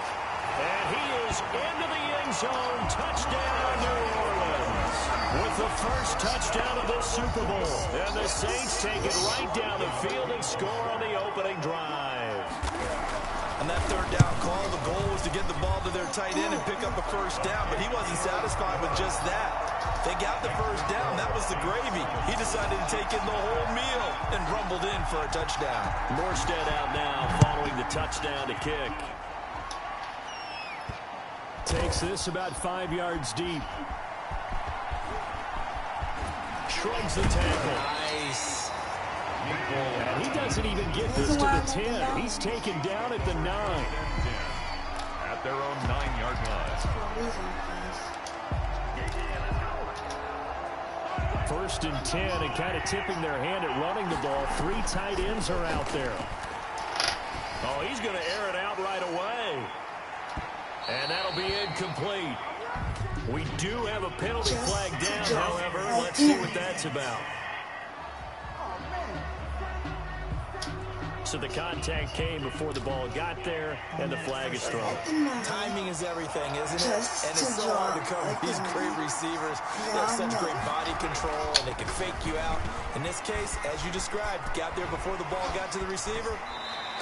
And he is into the end zone. Touchdown, New Orleans. With the first touchdown of this Super Bowl. And the Saints take it right down the field and score on the opening drive. On that third down call, the goal was to get the ball to their tight end and pick up a first down, but he wasn't satisfied with just that. They got the first down. That was the gravy. He decided to take in the whole meal and rumbled in for a touchdown. Morstead out now following the touchdown to kick. Takes this about 5 yards deep. Shrugs the tackle. Nice. And he doesn't even get this to the 10. He's taken down at the 9. At their own 9-yard line. First and 10, and kind of tipping their hand at running the ball. 3 tight ends are out there. Oh, he's going to air it out right away. And that'll be incomplete. We do have a penalty flag down, however. Let's see what that's about. So the contact came before the ball got there, and the flag is thrown. Timing is everything, isn't it? And it's so hard to cover these great receivers. They have such great body control, and they can fake you out. In this case, as you described, got there before the ball got to the receiver.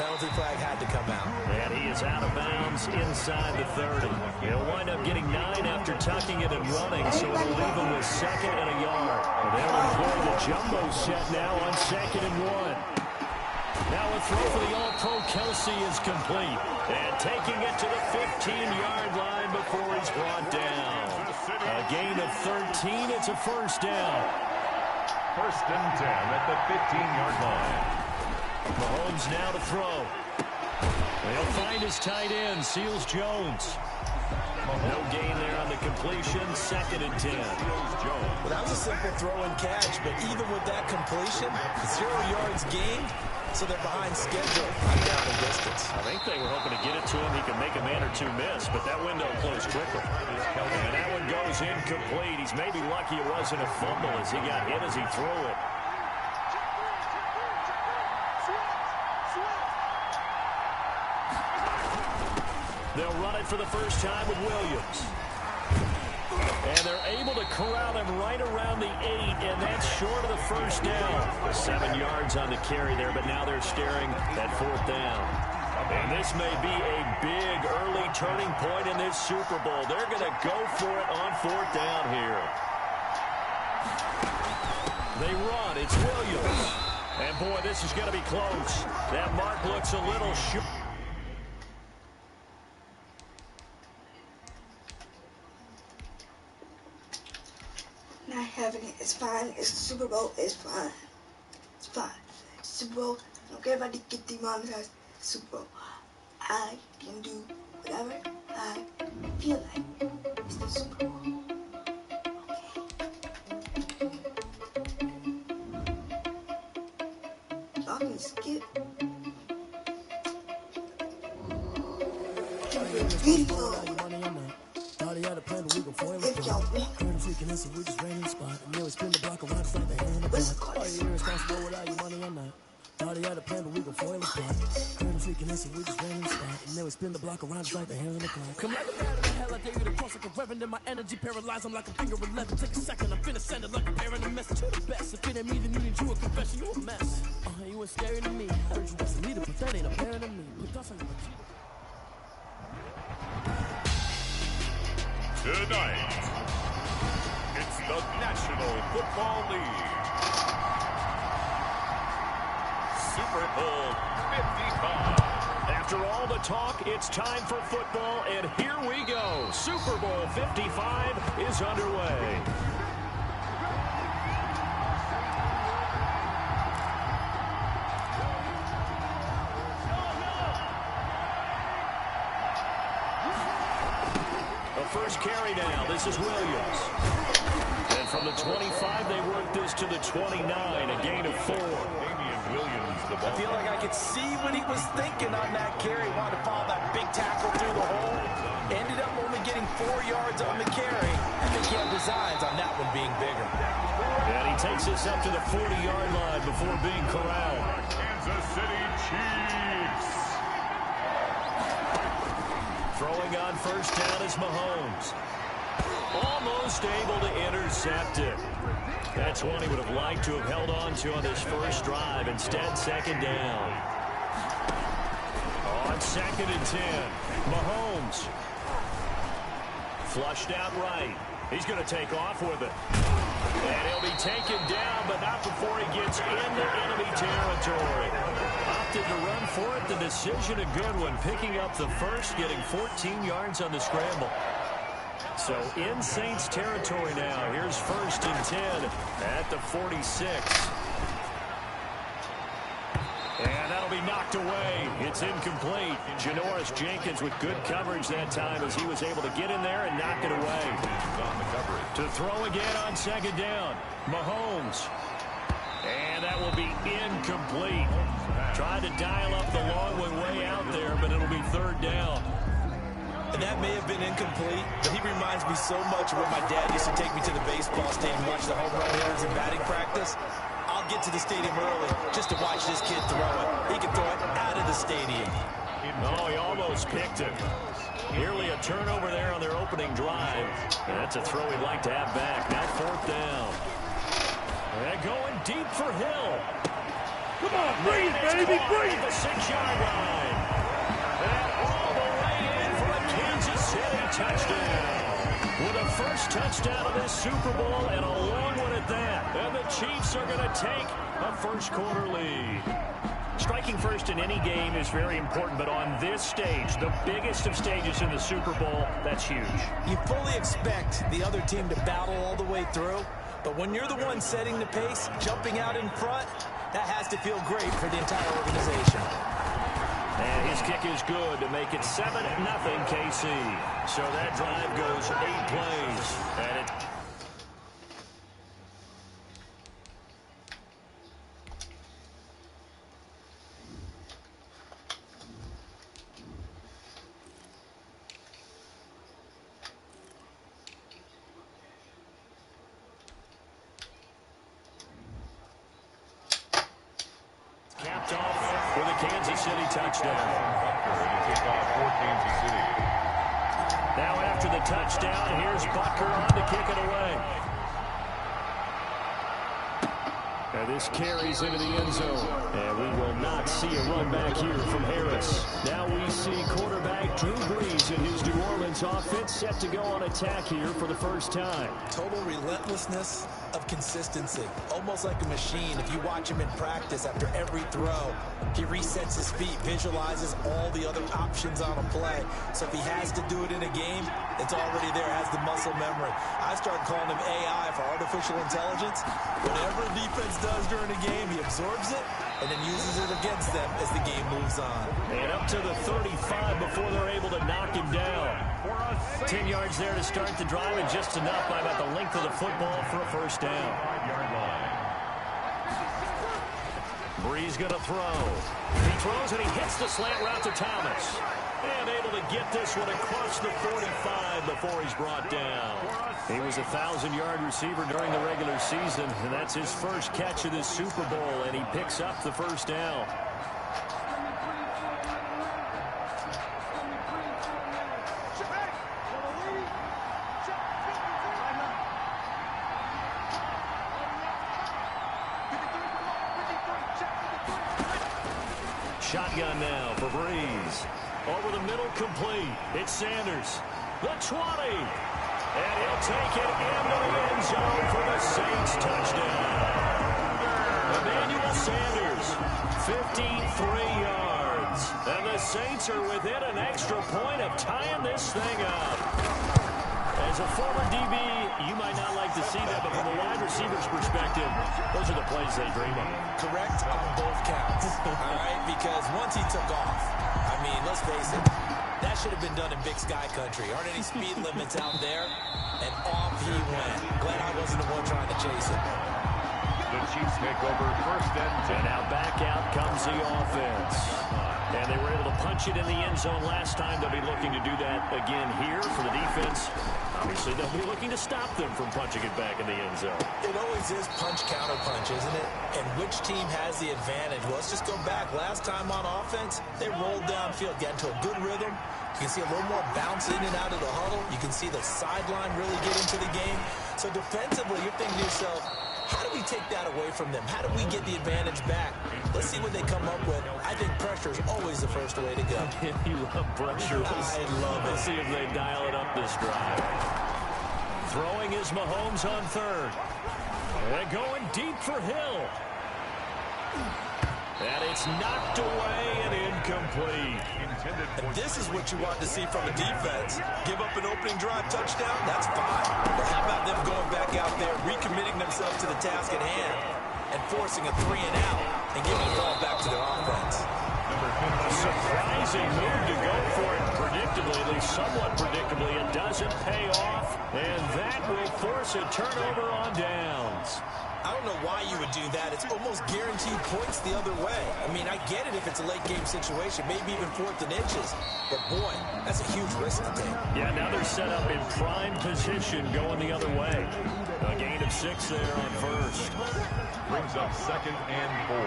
Penalty flag had to come out. And he is out of bounds inside the 30. He'll wind up getting 9 after tucking it and running, so it'll leave him with 2nd and a yard. And they'll employ the jumbo set now on 2nd and 1. Now a throw for the All-Pro Kelsey is complete. And taking it to the 15-yard line before he's brought down. A gain of 13. It's a first down. First and 10 at the 15-yard line. Mahomes now to throw. He'll find his tight end, Seals Jones. No gain there on the completion, 2nd and 10. Well, that was a simple throw and catch, but even with that completion, 0 yards gained, so they're behind schedule on down and distance. I think they were hoping to get it to him. He could make a man or two miss, but that window closed quickly. And that one goes incomplete. He's maybe lucky it wasn't a fumble as he got hit as he threw it. They'll run it for the first time with Williams. And they're able to corral him right around the 8, and that's short of the first down. 7 yards on the carry there, but now they're staring at 4th down. And this may be a big early turning point in this Super Bowl. They're going to go for it on 4th down here. They run. It's Williams. And, boy, this is going to be close. That mark looks a little short. Not having it, it's fine. It's the Super Bowl, it's fine. It's fine. Super Bowl, I don't care if I get demonetized. Super Bowl, I can do whatever I feel like. It's the Super Bowl. skip video. If y'all want. What's it called? Party out of plan, but we gon' foil the spot. Heard him freaking this, and we just ran in the spot. And then we spin the block around just like the hair in the clock. Come like a bat in the hell, I gave you the cross like a reverend. And my energy paralyzed, I'm like a finger 11. Take a second, I'm finna send it like a parent. A message to the best. If it ain't me, then you need you a confession, you a mess. You was staring at me. I heard you was a leader, but that ain't apparent to me. Put us on your Tonight, it's the National Football League. Super Bowl 55. After all the talk, it's time for football, and here we go. Super Bowl 55 is underway. The first carry now. This is Williams. And from the 25, they work this to the 29, a gain of 4. I feel like I could see what he was thinking on that carry. Wanted to follow that big tackle through the hole. Ended up only getting 4 yards on the carry. I think he had designs on that one being bigger. And he takes us up to the 40-yard line before being corralled. Kansas City Chiefs. Throwing on first down is Mahomes. Almost able to intercept it. That's one he would have liked to have held on to on this first drive. Instead, second down. On 2nd and 10, Mahomes. Flushed out right. He's going to take off with it. And he'll be taken down, but not before he gets into enemy territory. Opted to run for it. The decision a good one. Picking up the first, getting 14 yards on the scramble. So in Saints territory now. Here's 1st and 10 at the 46. And that'll be knocked away. It's incomplete. Janoris Jenkins with good coverage that time as he was able to get in there and knock it away. To throw again on 2nd down. Mahomes. And that will be incomplete. Tried to dial up the long one way out there, but it'll be 3rd down. And that may have been incomplete, but he reminds me so much of when my dad used to take me to the baseball stadium and watch the home run hitters in batting practice. I'll get to the stadium early just to watch this kid throw it. He can throw it out of the stadium. Oh, he almost picked it. Nearly a turnover there on their opening drive. And that's a throw he'd like to have back. Now 4th down. And going deep for Hill. Come on, breathe, baby, breathe. The 6-yard line. And all the way in for a Kansas City touchdown. With a first touchdown of this Super Bowl and a long one at that. And the Chiefs are going to take a first-quarter lead. Striking first in any game is very important, but on this stage, the biggest of stages in the Super Bowl, that's huge. You fully expect the other team to battle all the way through, but when you're the one setting the pace, jumping out in front, that has to feel great for the entire organization. And his kick is good to make it 7-0 KC. So that drive goes 8 plays. And it... capped off with a Kansas City touchdown. Now after the touchdown, here's Butker on to kick it away. And this carries into the end zone. And we will not see a run back here from Harris. Now we see quarterback Drew Brees and his New Orleans offense set to go on attack here for the first time. Total relentlessness of consistency. Almost like a machine. If you watch him in practice after every throw, he resets his feet, visualizes all the other options on a play. So if he has to do it in a game, it's already there, has the muscle memory. I started calling him AI for artificial intelligence. Whatever defense does during a game, he absorbs it and then uses it against them as the game moves on. And up to the 35 before they're able to knock him down. 10 yards there to start the drive, and just enough by about the length of the football for a first down. Breeze going to throw. He throws and he hits the slant route to Thomas. And able to get this one across the 45 before he's brought down. He was a 1,000-yard receiver during the regular season, and that's his first catch of this Super Bowl, and he picks up the first down. Shotgun now for Breeze. Over the middle, complete. It's Sanders. The 20. And he'll take it into the end zone for the Saints touchdown. Emmanuel Sanders, 53 yards. And the Saints are within an extra point of tying this thing up. As a former DB, you might not like to see that, but from a wide receiver's perspective, those are the plays they dream of. Correct on both counts, all right? Because once he took off, I mean, let's face it, that should have been done in Big Sky Country. Aren't any speed limits out there? And off he went. Glad I wasn't the one trying to chase it. The Chiefs take over first and 10. And now back out comes the offense. And they were able to punch it in the end zone last time. They'll be looking to do that again here for the defense. Obviously, they'll be looking to stop them from punching it back in the end zone. It always is punch-counter-punch, isn't it? And which team has the advantage? Well, let's just go back. Last time on offense, they rolled downfield, got into a good rhythm. You can see a little more bounce in and out of the huddle. You can see the sideline really get into the game. So defensively, you're thinking to yourself, how do we take that away from them? How do we get the advantage back? Let's see what they come up with. I think pressure is always the first way to go. You love pressure. I love it. Let's see if they dial it up this drive. Throwing is Mahomes on third. And going deep for Hill. And it's knocked away and incomplete. And this is what you want to see from a defense. Give up an opening drive touchdown, that's fine. But how about them going back out there, recommitting themselves to the task at hand, and forcing a 3 and out, and giving the ball back to their offense. A surprising move to go for it predictably, at least somewhat predictably. It doesn't pay off, and that will force a turnover on downs. I don't know why you would do that. It's almost guaranteed points the other way. I mean, I get it if it's a late game situation, maybe even 4th and inches. But, boy, that's a huge risk to take. Yeah, now they're set up in prime position going the other way. A gain of 6 there on first. Brings up 2nd and 4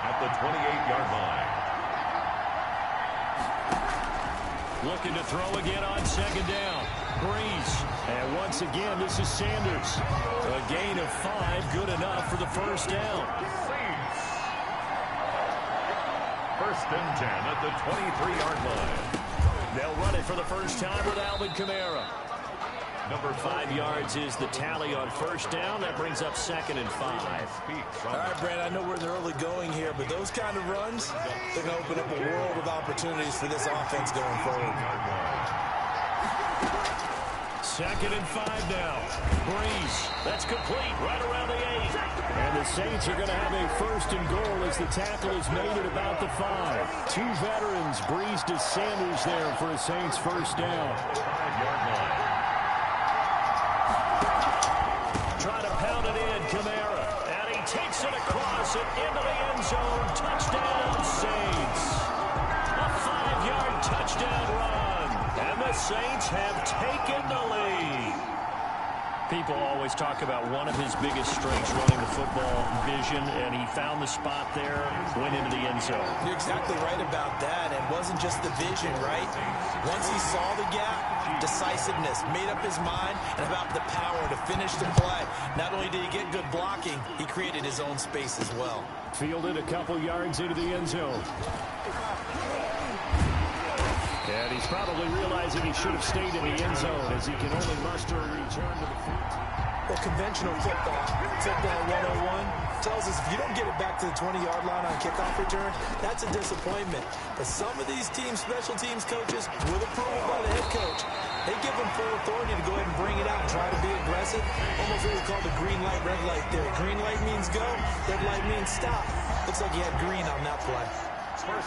at the 28-yard line. Looking to throw again on 2nd down. Breeze. And once again, this is Sanders. A gain of 5, good enough for the first down. First and 10 at the 23-yard line. They'll run it for the first time with Alvin Kamara. Number 5 yards is the tally on first down. That brings up 2nd and 5. All right, Brad, I know we're in the early going here, but those kind of runs, they're going to open up a world of opportunities for this offense going forward. 2nd and 5 now. Breeze. That's complete right around the 8. And the Saints are going to have a first and goal as the tackle is made at about the 5. 2 veterans. Breeze to Sanders there for a Saints first down. 5-yard line. Trying to pound it in, Kamara. And he takes it across and into the end zone. Touchdown, Saints. A 5-yard touchdown run. And the Saints have taken the lead. People always talk about one of his biggest strengths running the football, vision, and he found the spot there, went into the end zone. You're exactly right about that. It wasn't just the vision, right? Once he saw the gap, decisiveness, made up his mind, and about the power to finish the play. Not only did he get good blocking, he created his own space as well. Fielded a couple yards into the end zone. And he's probably realizing he should have stayed in the end zone as he can only muster a return to the field. Well, conventional football 101, tells us if you don't get it back to the 20-yard line on kickoff return, that's a disappointment. But some of these teams, special teams coaches, with approval by the head coach, they give them full authority to go ahead and bring it out and try to be aggressive. Almost what we call the green light, red light theory. Green light means go, red light means stop. Looks like he had green on that play.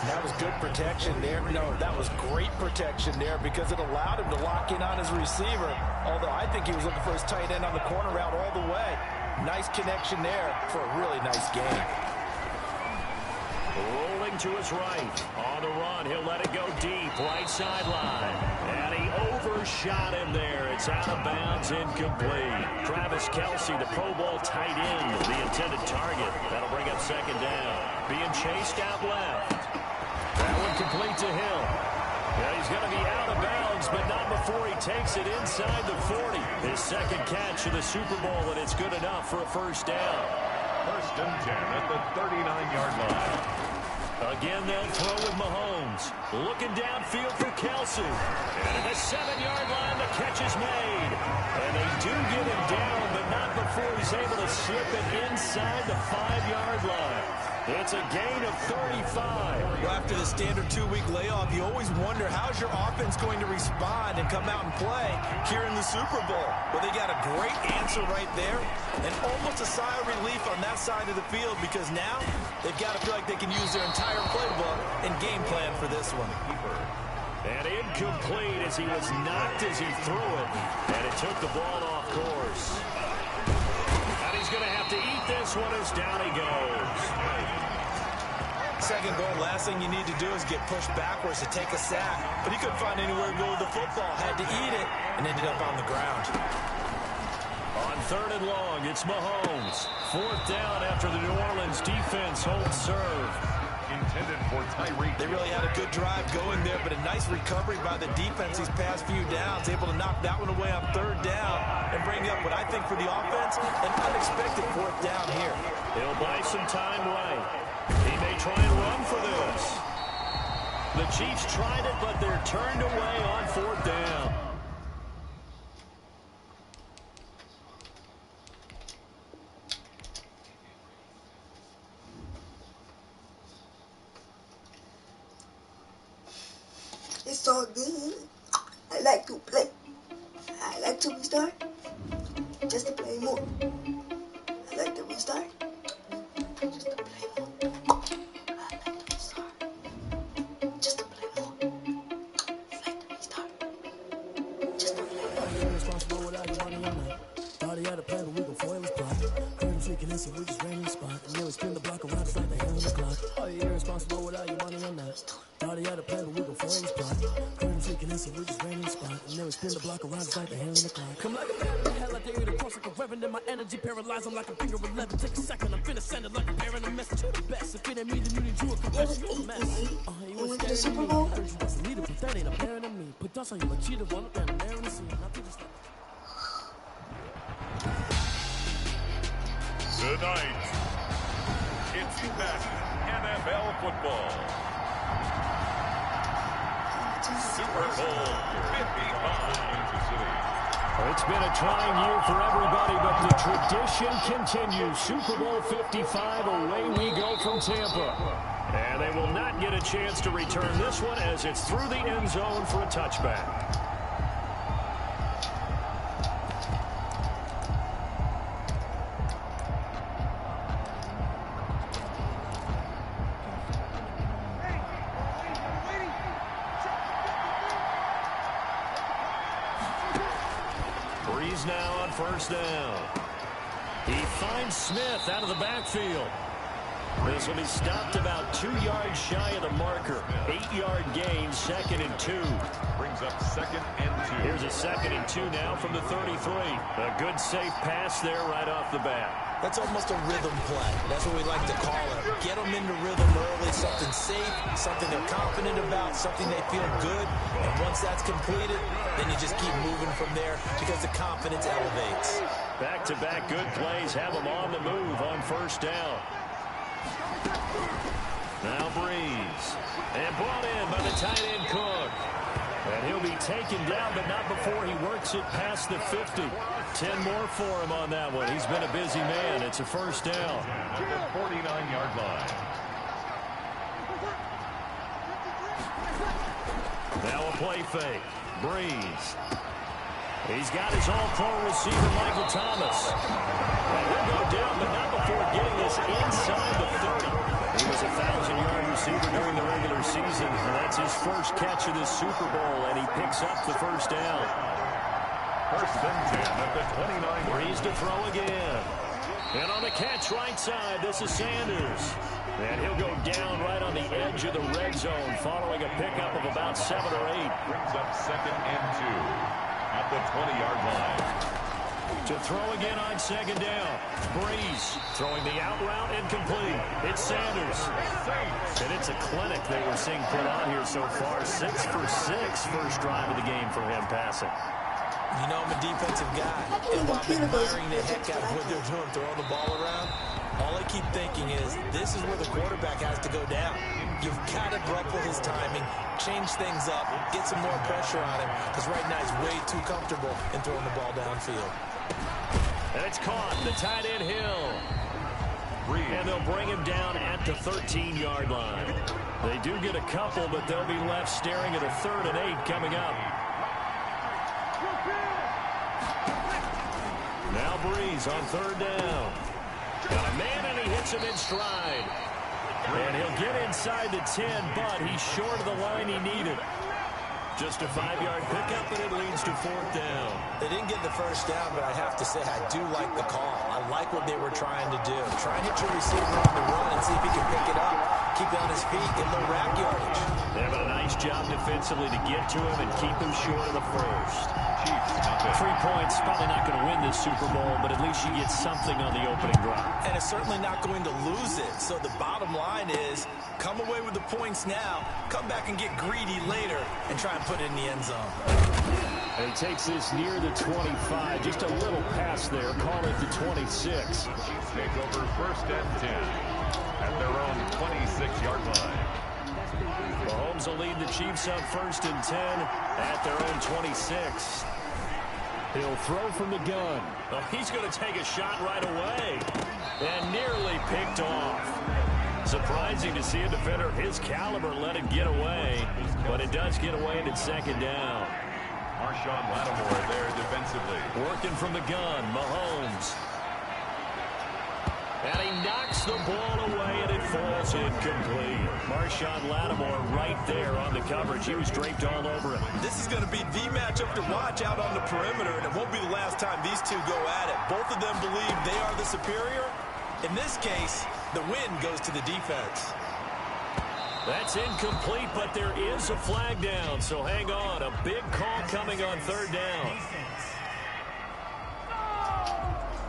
That was good protection there. No, that was great protection there because it allowed him to lock in on his receiver. Although I think he was looking for his tight end on the corner route all the way. Nice connection there for a really nice game. Rolling to his right. On the run, he'll let it go deep. Right sideline. And he overshot him there. It's out of bounds, incomplete. Travis Kelce, the Pro Bowl tight end, the intended target. That'll bring up second down. Being chased out left. That one complete to Hill. Yeah, he's going to be out of bounds, but not before he takes it inside the 40. His second catch of the Super Bowl, and it's good enough for a first down. First and 10 at the 39-yard line. Again, they'll throw with Mahomes. Looking downfield for Kelce. And at the 7-yard line, the catch is made. And they do get him down, but not before he's able to slip it inside the 5-yard line. It's a gain of 35. Well, after the standard 2-week layoff, you always wonder how's your offense going to respond and come out and play here in the Super Bowl. Well, they got a great answer right there and almost a sigh of relief on that side of the field because now they've got to feel like they can use their entire playbook and game plan for this one. And incomplete as he was knocked as he threw it. And it took the ball off course. And he's going to have to eat this one as down he goes. Second goal, last thing you need to do is get pushed backwards to take a sack. But he couldn't find anywhere to go with the football. Had to eat it and ended up on the ground. On third and long, it's Mahomes. Fourth down after the New Orleans defense holds serve. Intended for Tyreek. They really had a good drive going there, but a nice recovery by the defense these past few downs. Able to knock that one away on third down and bring up what I think for the offense, an unexpected fourth down here. He'll buy some time right. He may try and run for this. The Chiefs tried it, but they're turned away on fourth down. It's all good. I like to play. I like to restart just to play more. I like to restart just to play more. I like to restart just to play more. I like to restart just to play more. Irresponsible without your money on that. Thought he had a plan, but we gon' foil his plot. Heard him freaking in, so we just ran in the spot. And then we spin the block around just like the hell in the clock. Are you irresponsible without your money on that? Thought he had a plan, but we gon' foil his plot. Heard him freaking in, so we just ran in the spot. And then we spin the block around just like the hell in the clock. Come like a bat in the hell, I dare you to cross like a reverend. And my energy paralyzed, I'm like a finger 11. Take a second, I'm finna send it like a parent. A message to the best. If it ain't me, then you need you a confession. You a mess. You was the scared Super of me. Bowl? Heard you was a leader, but that ain't apparent to me. Put dust on you, a cheater, one up and there in the scene. Tonight, it's back NFL football. Super Bowl 55 Kansas City. It's been a trying year for everybody, but the tradition continues. Super Bowl 55, away we go from Tampa. And they will not get a chance to return this one as it's through the end zone for a touchback. Now on first down. He finds Smith out of the backfield. This will be stopped about 2 yards shy of the marker. 8-yard gain, 2nd and 2. Brings up 2nd and 2. Here's a 2nd and 2 now from the 33. A good safe pass there right off the bat. That's almost a rhythm play. That's what we like to call it. Get them into rhythm early, something safe, something they're confident about, something they feel good. And once that's completed, then you just keep moving from there because the confidence elevates. Back-to-back good plays have them on the move on first down. Now Breeze. And brought in by the tight end Cook. And he'll be taken down, but not before he works it past the 50. 10 more for him on that one. He's been a busy man. It's a first down. At the 49-yard line. Now a play fake. Breeze. He's got his all-pro receiver, Michael Thomas. And he'll go down, but not before getting this inside the 30. He was a 1,000-yard receiver during the regular season. And that's his first catch of this Super Bowl, and he picks up the first down. First and 10 at the 29. Breeze to throw again. And on the catch right side, this is Sanders. And he'll go down right on the edge of the red zone following a pickup of about 7 or 8. Brings up 2nd and 2 at the 20-yard line. To throw again on 2nd down. Breeze throwing the out route incomplete. It's Sanders. And it's a clinic they were seeing put on here so far. 6 for 6 first drive of the game for him passing. You know I'm a defensive guy. And while I'm admiring the heck out of what they're doing, throwing the ball around, all I keep thinking is this is where the quarterback has to go down. You've got to ruffle his timing, change things up, get some more pressure on him, because right now he's way too comfortable in throwing the ball downfield. And it's caught. The tight end Hill. And they'll bring him down at the 13-yard line. They do get a couple, but they'll be left staring at a 3rd and 8 coming up. Now Breeze on 3rd down. Got a man, and he hits him in stride. And he'll get inside the 10, but he's short of the line he needed. Just a 5-yard pickup, and it leads to 4th down. They didn't get the first down, but I have to say I do like the call. I like what they were trying to do. Try and hit your receiver on the run and see if he can pick it up. Keep it on his feet, get a little rack yardage. They're having a nice job defensively to get to him and keep him short of the first. 3 points, probably not going to win this Super Bowl, but at least you get something on the opening drive. And it's certainly not going to lose it. So the bottom line is, come away with the points now, come back and get greedy later, and try and put it in the end zone. And he takes this near the 25, just a little past there, call it the 26. Take over 1st and 10 at their own 26-yard line. Mahomes will lead the Chiefs up 1st and 10 at their own 26. He'll throw from the gun. Oh, he's going to take a shot right away. And nearly picked off. Surprising to see a defender of his caliber let it get away. But it does get away, and it's 2nd down. Marshawn Lattimore there defensively. Working from the gun, Mahomes. And he knocks the ball away, and it falls incomplete. Marshawn Lattimore right there on the coverage. He was draped all over him. This is going to be the matchup to watch out on the perimeter, and it won't be the last time these two go at it. Both of them believe they are the superior. In this case, the win goes to the defense. That's incomplete, but there is a flag down, so hang on. A big call coming on 3rd down.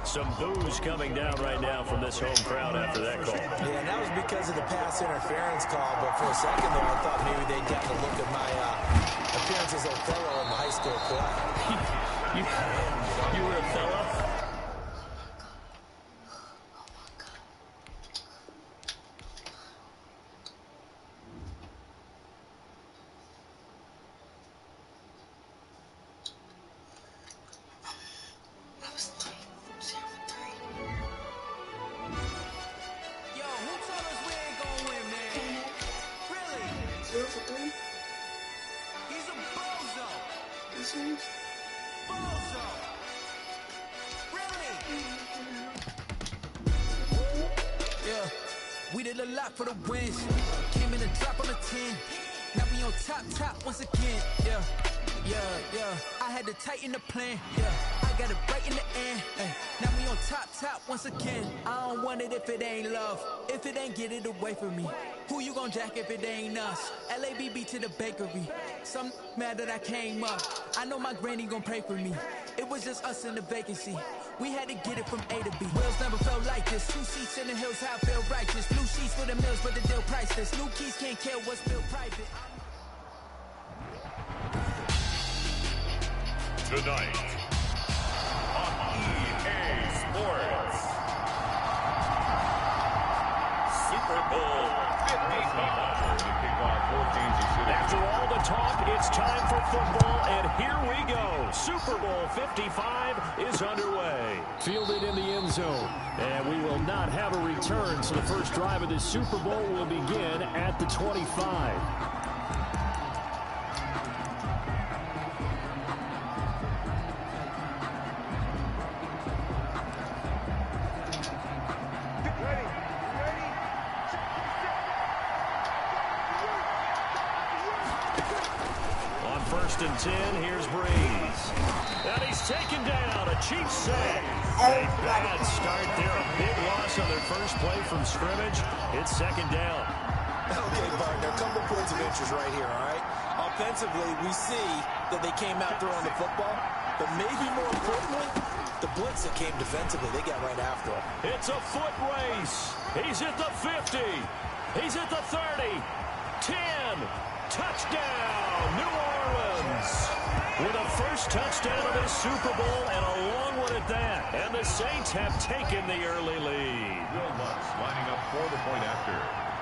Some boos coming down right now from this home crowd after that call. Yeah, and that was because of the pass interference call, but for a second there, I thought maybe they'd gotten a look at my appearance as Othello in the high school play. you were Othello? We did a lot for the wins. Came in and drop on the 10. Now we on top once again. Yeah. I had to tighten the plan. Yeah. I got it right in the end. Now we on top once again. I don't want it if it ain't love. If it ain't, get it away from me. Who you gon' jack if it ain't us? LABB to the bakery. Some mad that I came up. I know my granny gon' pray for me. It was just us in the vacancy. We had to get it from A to B. Wheels never felt like this. 2 seats in the hills, how I feel righteous. Blue sheets for the mills, but the deal priceless. New keys can't kill what's built private. Tonight on EA Sports, Super Bowl 55 to kick off 4 Kansas City. After all the talk, it's time for football, and here we go. Super Bowl 55 is underway. Fielded in the end zone, and we will not have a return, so the first drive of this Super Bowl will begin at the 25. On 1st and 10, here's Breeze. And he's taken down, a Chiefs sack. Bad start there. A big loss on their first play from scrimmage. It's second down. Okay, partner, a couple points of interest right here, all right? Offensively, we see that they came out throwing the football, but maybe more importantly, the blitz that came defensively, they got right after him. It's a foot race. He's at the 50. He's at the 30. 10. Touchdown, New Orleans. With a first touchdown of this Super Bowl and a long one at that. And the Saints have taken the early lead. Will Lutz lining up for the point after.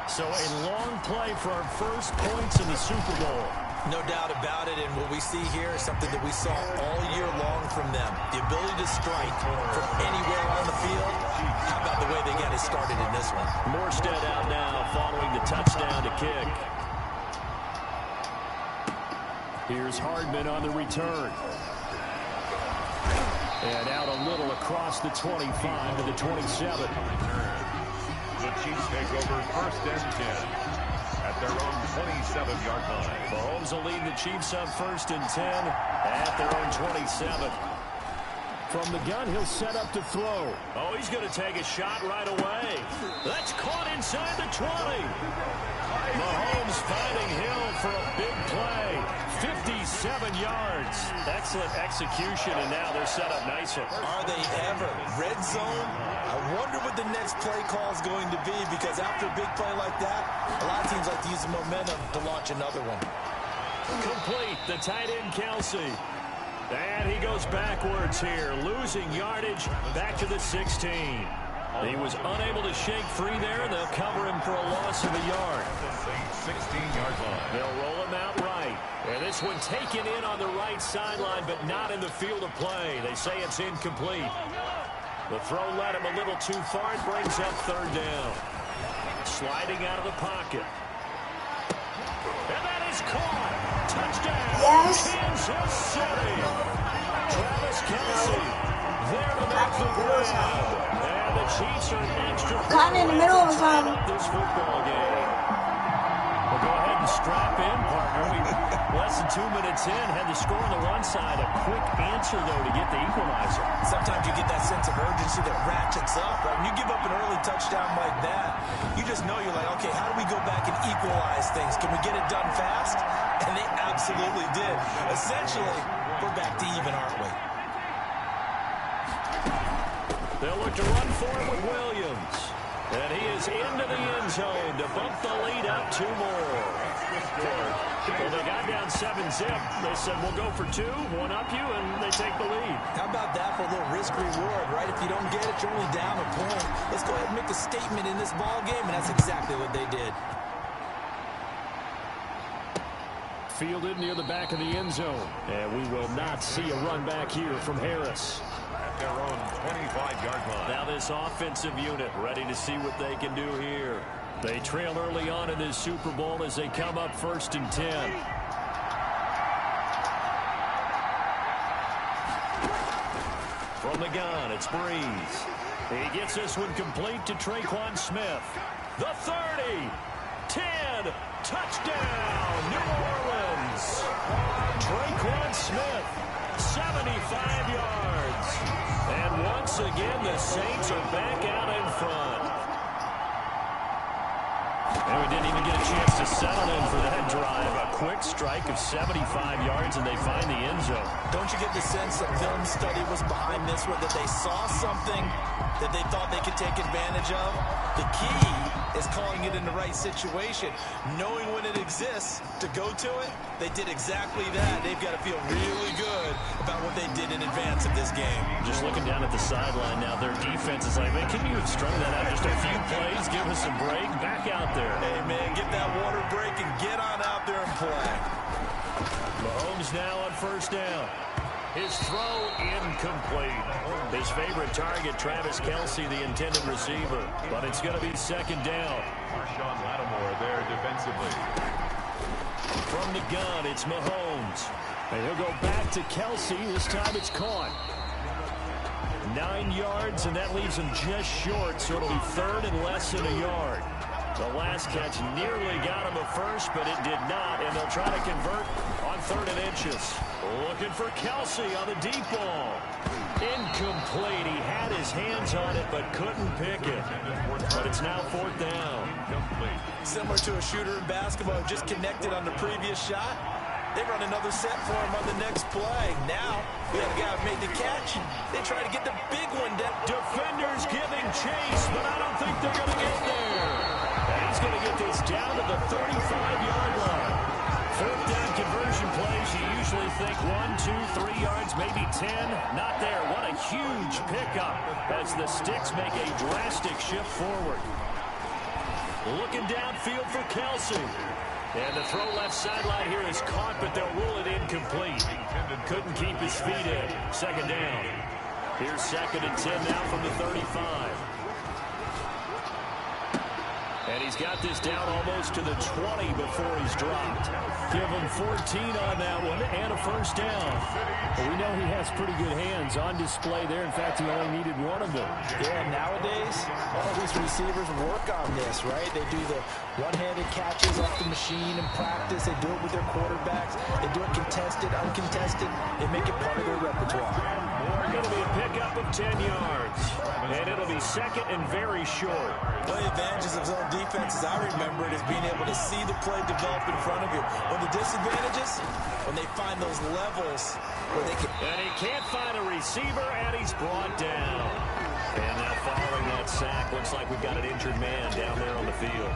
So a long play for our first points in the Super Bowl. No doubt about it, and what we see here is something that we saw all year long from them. The ability to strike from anywhere on the field. How about the way they got it started in this one? Morstead out now following the touchdown to kick. Here's Hardman on the return. And out a little across the 25 to the 27. The Chiefs take over first and 10 at their own 27-yard line. Mahomes will lead the Chiefs up first and 10 at their own 27. From the gun, he'll set up to throw. Oh, he's going to take a shot right away. That's caught inside the 20. Mahomes finding Hill for a big play. 57 yards. Excellent execution, and now they're set up nicely. Are they ever? Red zone? I wonder what the next play call is going to be, because after a big play like that, a lot of teams like to use the momentum to launch another one. Complete, the tight end Kelsey. And he goes backwards here, losing yardage back to the 16. He was unable to shake free there, and they'll cover him for a loss of a yard. 16-yard line. They'll roll him out right. And this one taken in on the right sideline, but not in the field of play. They say it's incomplete. The throw led him a little too far. It brings up third down. Sliding out of the pocket. And that is caught. Touchdown. Yes. Kansas City. Travis Kelce there to make the grab. And the Chiefs are an extra kind of in the middle of this football game. We'll go ahead and strap in, partner. We less than 2 minutes in, had the score on the one side. A quick answer, though, to get the equalizer. Sometimes you get that sense of urgency that ratchets up, right? When you give up an early touchdown like that, you just know you're like, okay, how do we go back and equalize things? Can we get it done fast? And they absolutely did. Essentially, we're back to even, aren't we? They'll look to run for it with Williams. And he is into the end zone to bump the lead up 2 more. Well, they got down 7-zip. They said, we'll go for 2, one up you, and they take the lead. How about that for a little risk-reward, right? If you don't get it, you're only down a point. Let's go ahead and make a statement in this ball game, and that's exactly what they did. Fielded near the back of the end zone. And we will not see a run back here from Harris. At their own 25-yard line. Now this offensive unit ready to see what they can do here. They trail early on in this Super Bowl as they come up first and 10. From the gun, it's Breeze. He gets this one complete to Traquan Smith. The 30, 10, touchdown, New Orleans. Traquan Smith, 75 yards. And once again, the Saints are back out in front. And we didn't even get a chance to settle in for that drive. A quick strike of 75 yards, and they find the end zone. Don't you get the sense that film study was behind this one, that they saw something that they thought they could take advantage of? The key is calling it in the right situation. Knowing when it exists to go to it, they did exactly that. They've got to feel really good about what they did in advance of this game. Just looking down at the sideline now, their defense is like, man, can you have strung that out just a few plays? Give us a break. Back out there. Hey, man, get that water break and get on out there and play. Mahomes now on first down. His throw incomplete. His favorite target, Travis Kelce, the intended receiver. But it's going to be second down. Marshawn Lattimore there defensively. From the gun, it's Mahomes. And he'll go back to Kelce. This time it's caught. 9 yards, and that leaves him just short, so it'll be third and less than a yard. The last catch nearly got him a first, but it did not, and they'll try to convert on 3rd and inches. Looking for Kelsey on the deep ball. Incomplete. He had his hands on it, but couldn't pick it. But it's now 4th down. Similar to a shooter in basketball, just connected on the previous shot. They run another set for him on the next play. Now, we have a guy who made the catch. They try to get the big one down. Defenders giving chase, but I don't think they're going to get there. And he's going to get this down to the 35-yard line. 4th down conversion plays, you usually think 1, 2, 3 yards, maybe 10. Not there. What a huge pickup as the Sticks make a drastic shift forward. Looking downfield for Kelsey. And the throw left sideline here is caught, but they'll rule it incomplete. Couldn't keep his feet in. 2nd down. Here's 2nd and 10 now from the 35. And he's got this down almost to the 20 before he's dropped. Give him 14 on that one and a 1st down. Well, we know he has pretty good hands on display there. In fact, he only needed one of them. Yeah, nowadays, all these receivers work on this, right? They do the one-handed catches off the machine in practice. They do it with their quarterbacks. They do it contested, uncontested. They make it part of their repertoire. Going to be a pickup of 10 yards. And it'll be 2nd and very short. One of the advantages of zone defense, as I remember it, is being able to see the play develop in front of you. One of the disadvantages, when they find those levels where they can... And he can't find a receiver, and he's brought down. And now following that sack, looks like we've got an injured man down there on the field.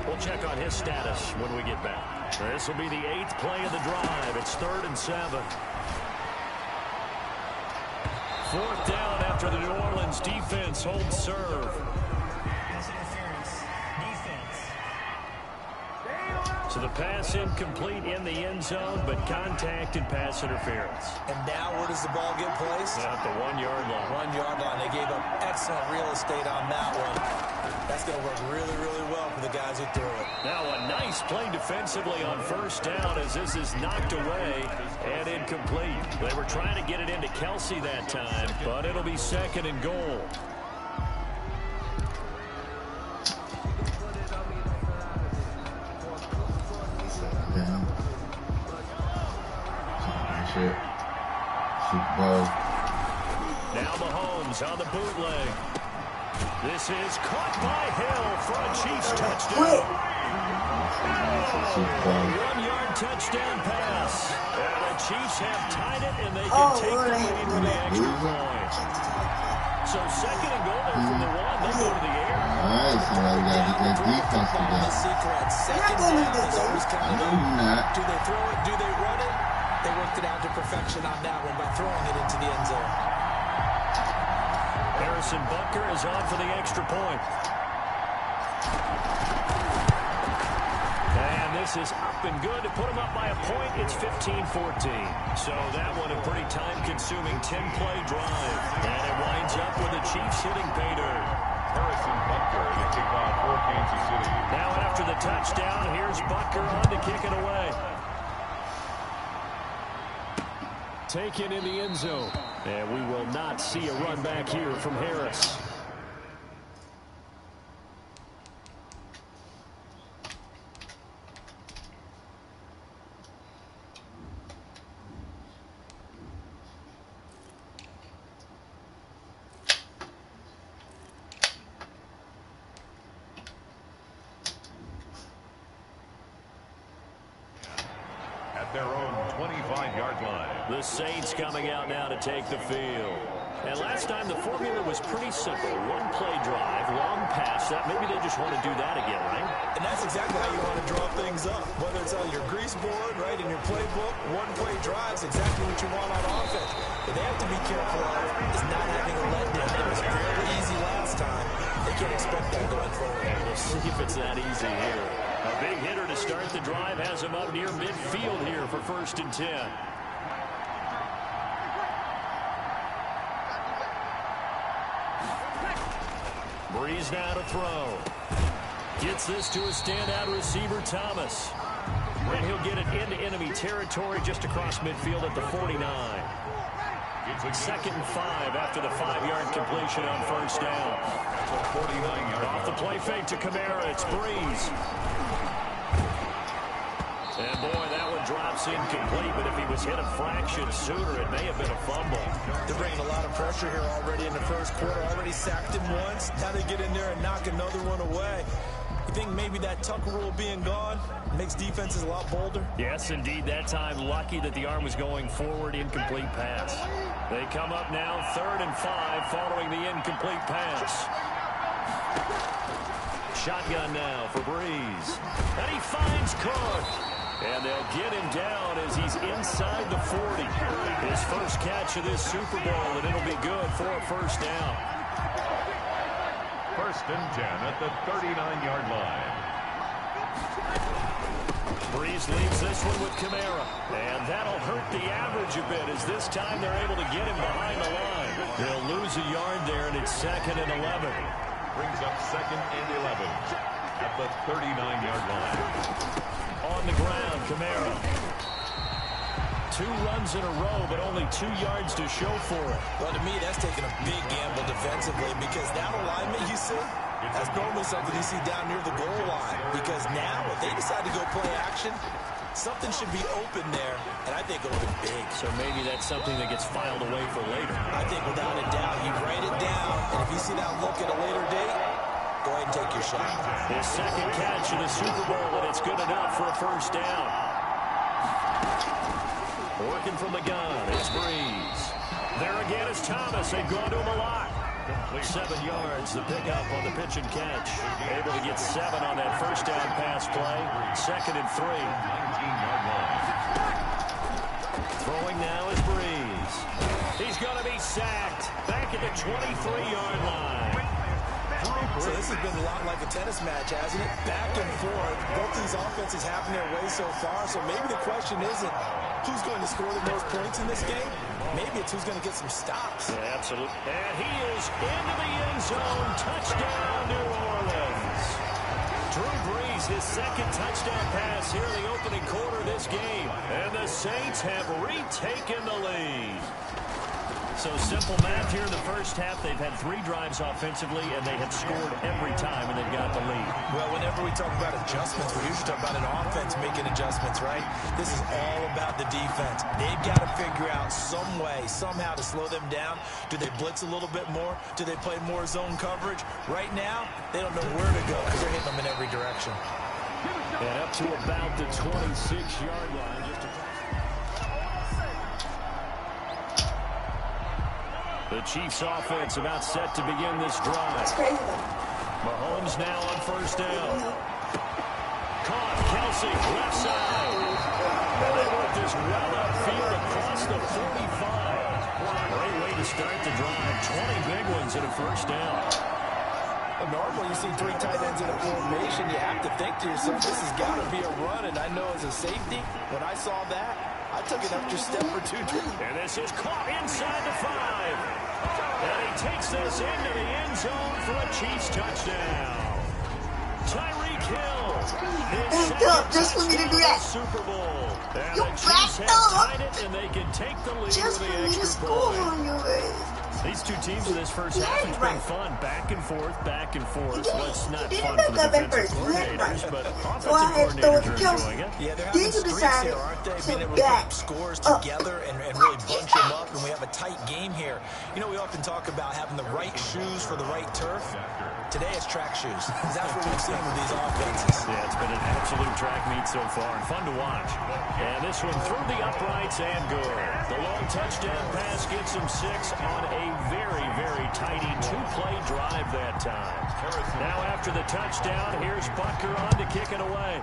We'll check on his status when we get back. This will be the 8th play of the drive. It's 3rd and 7. 4th down after the New Orleans defense holds serve. So the pass incomplete in the end zone, but contact and pass interference. And now where does the ball get placed? At the 1-yard line. 1-yard line. They gave up excellent real estate on that one. That's going to work really, really well for the guys who threw it. Now a nice play defensively on 1st down as this is knocked away and incomplete. They were trying to get it into Kelsey that time, but it'll be 2nd and goal. Super Bowl. Now Mahomes on the bootleg. This is caught by Hill for a Chiefs touchdown. 1-yard touchdown pass. And the Chiefs have tied it, and they can take the lead with the extra point. So 2nd and goal there from the 1. They go to the air. Alright, so now we got to get that defense together. Second down is always kind of... No, you're not. Do they throw it? Do they run it? They worked it out to perfection on that one by throwing it into the end zone. Harrison Butker is on for the extra point. And this is up and good to put them up by a point. It's 15-14. So that one a pretty time-consuming 10-play drive. And it winds up with the Chiefs hitting pay dirt. Harrison Butker, the kickoff for Kansas City. Now after the touchdown, here's Butker on to kick it away. Taken in the end zone. And we will not see a run back here from Harris. At their own 25-yard line. The Saints coming out now to take the field. And last time the formula was pretty simple. One play drive, long pass. Maybe they just want to do that again, right? And that's exactly how you want to draw things up. Whether it's on your grease board, right, in your playbook, one play drives exactly what you want on offense. But they have to be careful of is not having a letdown. It was fairly easy last time. They can't expect that going forward. We'll see if it's that easy here. A big hitter to start the drive has him up near midfield here for 1st and 10. Breeze now to throw. Gets this to a standout receiver, Thomas. And he'll get it into enemy territory just across midfield at the 49. 2nd and 5 after the 5-yard completion on 1st down. Off the play fake to Kamara, it's Breeze. And boy, that one drops pass incomplete, but if he was hit a fraction sooner, it may have been a fumble. They're bringing a lot of pressure here already in the first quarter. Already sacked him once. Now they get in there and knock another one away. You think maybe that Tucker rule being gone makes defenses a lot bolder? Yes, indeed. That time, lucky that the arm was going forward. Incomplete pass. They come up now 3rd and 5 following the incomplete pass. Shotgun now for Breeze. And he finds Cook. And they'll get him down as he's inside the 40. His first catch of this Super Bowl, and it'll be good for a first down. 1st and 10 at the 39-yard line. Breeze leaves this one with Kamara. And that'll hurt the average a bit as this time they're able to get him behind the line. They'll lose a yard there, and it's 2nd and 11. Brings up 2nd and 11 at the 39-yard line. On the ground, Kamara. 2 runs in a row, but only 2 yards to show for it. Well, to me, that's taking a big gamble defensively because that alignment you see, that's normally something you see down near the goal line. Because now, if they decide to go play action, something should be open there, and I think open big. So maybe that's something that gets filed away for later. I think without a doubt, you write it down, and if you see that look at a later date, go ahead and take your shot. His 2nd catch in the Super Bowl, and it's good enough for a first down. Working from the gun, it's Breeze. There again is Thomas. They've gone to him a lot. 7 yards, the pickup on the pitch and catch. Able to get 7 on that first down pass play. 2nd and 3. 19-yard line. Throwing now is Breeze. He's going to be sacked. Back at the 23-yard line. So this has been a lot like a tennis match, hasn't it? Back and forth. Both these offenses having their way so far. So maybe the question isn't who's going to score the most points in this game. Maybe it's who's going to get some stops. Yeah, absolutely. And he is into the end zone. Touchdown, New Orleans. Drew Brees, his 2nd touchdown pass here in the opening quarter of this game. And the Saints have retaken the lead. So simple math here in the first half. They've had 3 drives offensively, and they have scored every time, and they've got the lead. Well, whenever we talk about adjustments, we usually talk about an offense making adjustments, right? This is all about the defense. They've got to figure out some way, somehow to slow them down. Do they blitz a little bit more? Do they play more zone coverage? Right now, they don't know where to go because they're hitting them in every direction. And up to about the 26-yard line. The Chiefs offense about set to begin this drive. That's crazy. Mahomes now on first down. Caught, Kelsey, left side. And they work this well upfield across the 45. Great way to start the drive. 20 big ones in a first down. Well, normally you see 3 tight ends in a formation. You have to think to yourself, this has got to be a run. And I know as a safety, when I saw that, I took an extra step or 2. And this is caught inside the 5. And he takes this into the end zone for a Chiefs touchdown. Tyreek Hill. Backed up just for me to do that. Super Bowl. And You the Chiefs have tied it, and they can take the lead just with for the me to extra score point. on you guys. These 2 teams in this first half, it's been fun. Back and forth, back and forth. Well, it's not He fun didn't for the make that defensive right. coordinators, but So I had offensive to throw it coordinators to are Kelsey. enjoying it. Yeah, they're Then having you streaks decided here, aren't they? to Being able to back put scores up. together and really bunch them up, and we have a tight game here. You know, we often talk about having the right shoes for the right turf. Today it's track shoes. That's what we've seen with these offenses. Yeah, it's been an absolute track meet so far, and fun to watch. And this one through the uprights and good. The long touchdown pass gets him 6 on a very, very tidy 2-play drive that time. Now after the touchdown, here's Butker on to kick it away.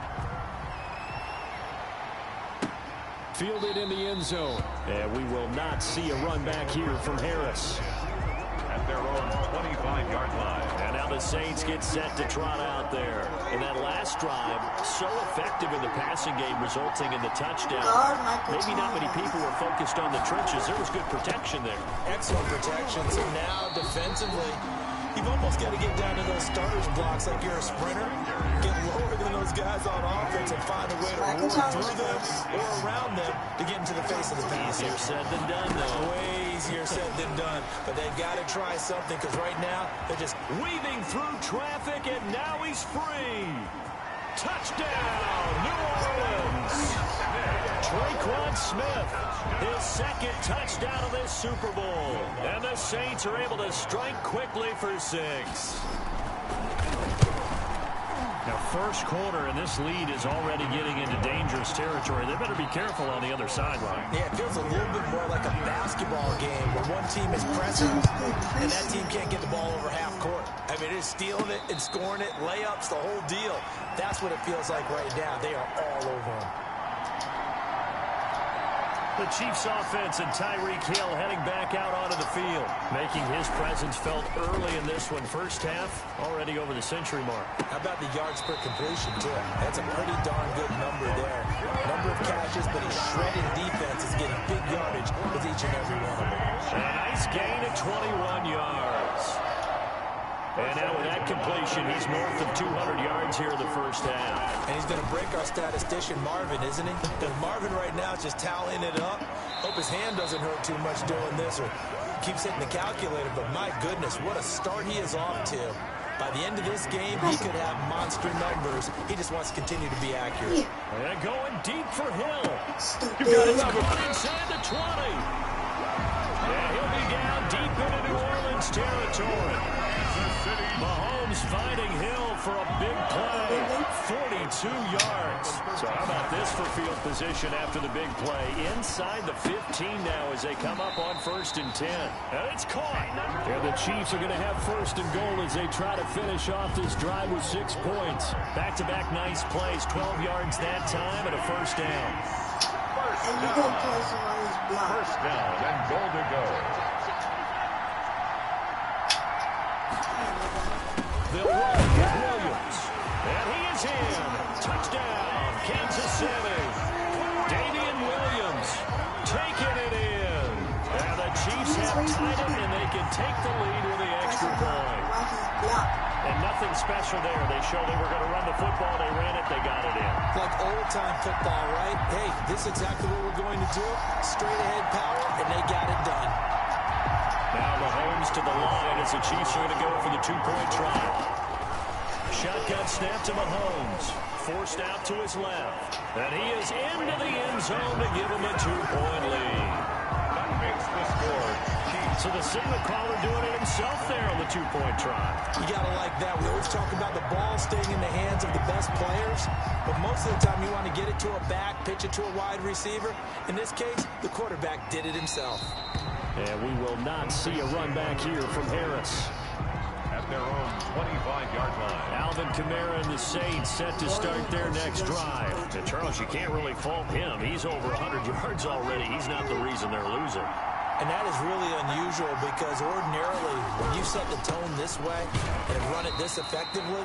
Fielded in the end zone. And we will not see a run back here from Harris. At their own 25-yard line. And now the Saints get set to trot out there. And that last drive, so effective in the passing game, resulting in the touchdown. Maybe not many people were focused on the trenches. There was good protection there. Excellent protection. So now defensively, you've almost got to get down to those starters blocks like you're a sprinter. Get lower than those guys on offense and find a way to roar through them or around them to get into the face of the pass. Easier said than done, though. Way easier said than done. But they've got to try something because right now they're just weaving through traffic, and now he's free. Touchdown, New Orleans. Traquan Smith, his second touchdown of this Super Bowl. And the Saints are able to strike quickly for 6. Now, first quarter, and this lead is already getting into dangerous territory. They better be careful on the other sideline. Yeah, it feels a little bit more like a basketball game where one team is pressing and that team can't get the ball over half court. I mean, it's stealing it and scoring it, layups, the whole deal. That's what it feels like right now. They are all over them. The Chiefs offense and Tyreek Hill heading back out onto the field, making his presence felt early in this one. First half, already over the century mark. How about the yards per completion, too? That's a pretty darn good number there. Number of catches, but he's shredding defense is getting big yardage with each and every one of them. A nice gain of 21 yards. And now with that completion, he's north of 200 yards here in the first half. And he's going to break our statistician, Marvin, isn't he? Marvin right now is just tallying it up. Hope his hand doesn't hurt too much doing this or keeps hitting the calculator. But my goodness, what a start he is off to. By the end of this game, he could have monster numbers. He just wants to continue to be accurate. And going deep for Hill. You got it inside the 20. And he'll be down deep into New Orleans territory. Mahomes finding Hill for a big play, 42 yards. So how about this for field position after the big play? Inside the 15 now as they come up on 1st and 10. And it's caught. And the Chiefs are going to have 1st and goal as they try to finish off this drive with 6 points. Back-to-back nice plays, 12 yards that time and a 1st down. And you're going to play somebody's block. 1st down and goal to go. They'll run with Williams. And he is in. Touchdown, Kansas City. Damian Williams taking it in. And the Chiefs have tied it, and they can take the lead with the extra point. And nothing special there. They showed they were going to run the football. They ran it. They got it in. Like old-time football, right? Hey, this is exactly what we're going to do. Straight-ahead power, and they got it done. Now Mahomes to the line as the Chiefs are going to go for the 2-point try. Shotgun snap to Mahomes. Forced out to his left. And he is into the end zone to give him a 2-point lead. That makes the score. So the signal caller doing it himself there on the 2-point try. You got to like that. We always talk about the ball staying in the hands of the best players. But most of the time you want to get it to a back, pitch it to a wide receiver. In this case, the quarterback did it himself. And we will not see a run back here from Harris. At their own 25-yard line. Alvin Kamara and the Saints set to start their next drive. And Charles, you can't really fault him. He's over 100 yards already. He's not the reason they're losing. And that is really unusual because ordinarily when you set the tone this way and run it this effectively,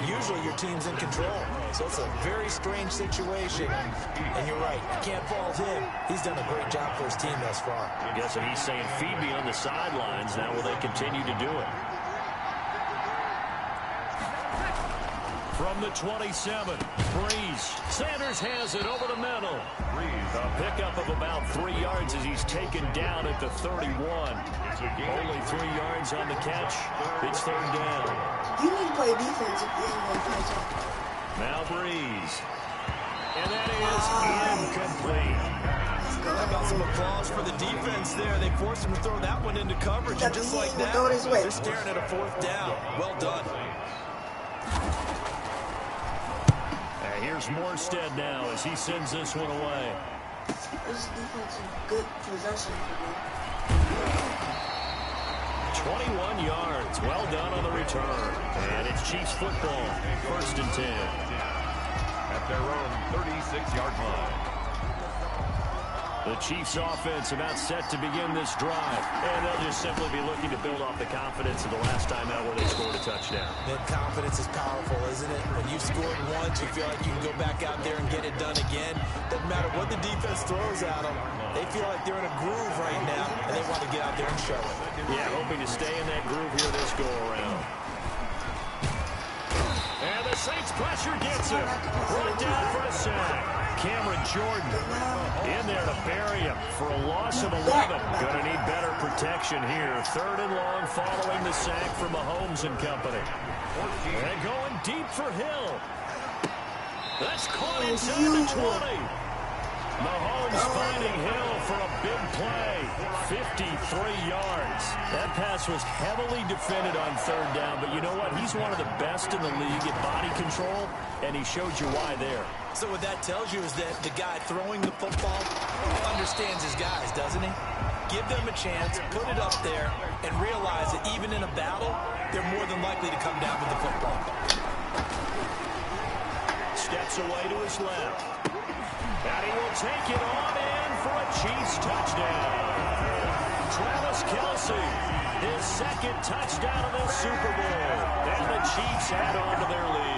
usually your team's in control. So it's a very strange situation. And you're right, you can't fault him. He's done a great job for his team thus far. I guess he's saying feed me on the sidelines. Now will they continue to do it? From the 27, Breeze. Sanders has it over the middle. A pickup of about 3 yards as he's taken down at the 31. Only 3 yards on the catch. It's 3rd down. You need to play defense if you ain't going to play top. Now Breeze. And that is incomplete. How about some applause for the defense there? They forced him to throw that one into coverage, and just like that, they're staring at a 4th down. Well done. Here's Morstead now as he sends this one away. This defense is good possession for me. 21 yards. Well done on the return. And it's Chiefs football. 1st and 10. At their own 36-yard line. The Chiefs offense about set to begin this drive. And they'll just simply be looking to build off the confidence of the last time out where they scored a touchdown. Man, confidence is powerful, isn't it? When you've scored once, you feel like you can go back out there and get it done again. Doesn't matter what the defense throws at them. They feel like they're in a groove right now, and they want to get out there and show it. Yeah, hoping to stay in that groove here this go-around. And the Saints pressure gets him. Brought down for a sack. Cameron Jordan in there to bury him for a loss of 11. Going to need better protection here. 3rd and long following the sack from Mahomes and company. And going deep for Hill. That's caught inside the 20. big play, 53 yards. That pass was heavily defended on third down, but you know what? He's one of the best in the league at body control, and he showed you why there. So what that tells you is that the guy throwing the football understands his guys, doesn't he? Give them a chance, put it up there, and realize that even in a battle, they're more than likely to come down with the football. Steps away to his left. And he will take it on in for a Chiefs touchdown. Travis Kelce, his second touchdown of the Super Bowl. And the Chiefs add on to their lead.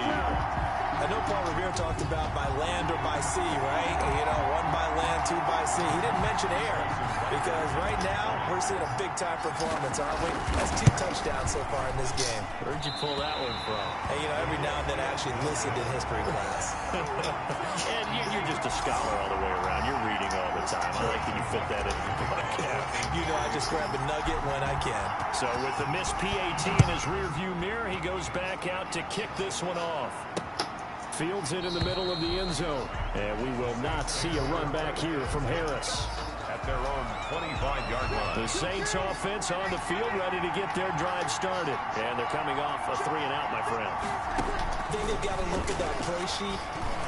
I know Paul Revere talked about by land or by sea, right? You know, one by land, two by sea. He didn't mention air because right now we're seeing a big-time performance, aren't we? That's 2 touchdowns so far in this game. Where'd you pull that one from? Hey, you know, every now and then I actually listened in history class. And you're just a scholar all the way around. You're reading all the time. I like that you fit that in your podcast. You know, I just grab a nugget when I can. So with the missed PAT in his rearview mirror, he goes back out to kick this one off. Fields it in the middle of the end zone. And we will not see a run back here from Harris. At their own 25-yard line. The Saints offense on the field, ready to get their drive started. And they're coming off a 3-and-out, my friend. I think they've got to look at that play sheet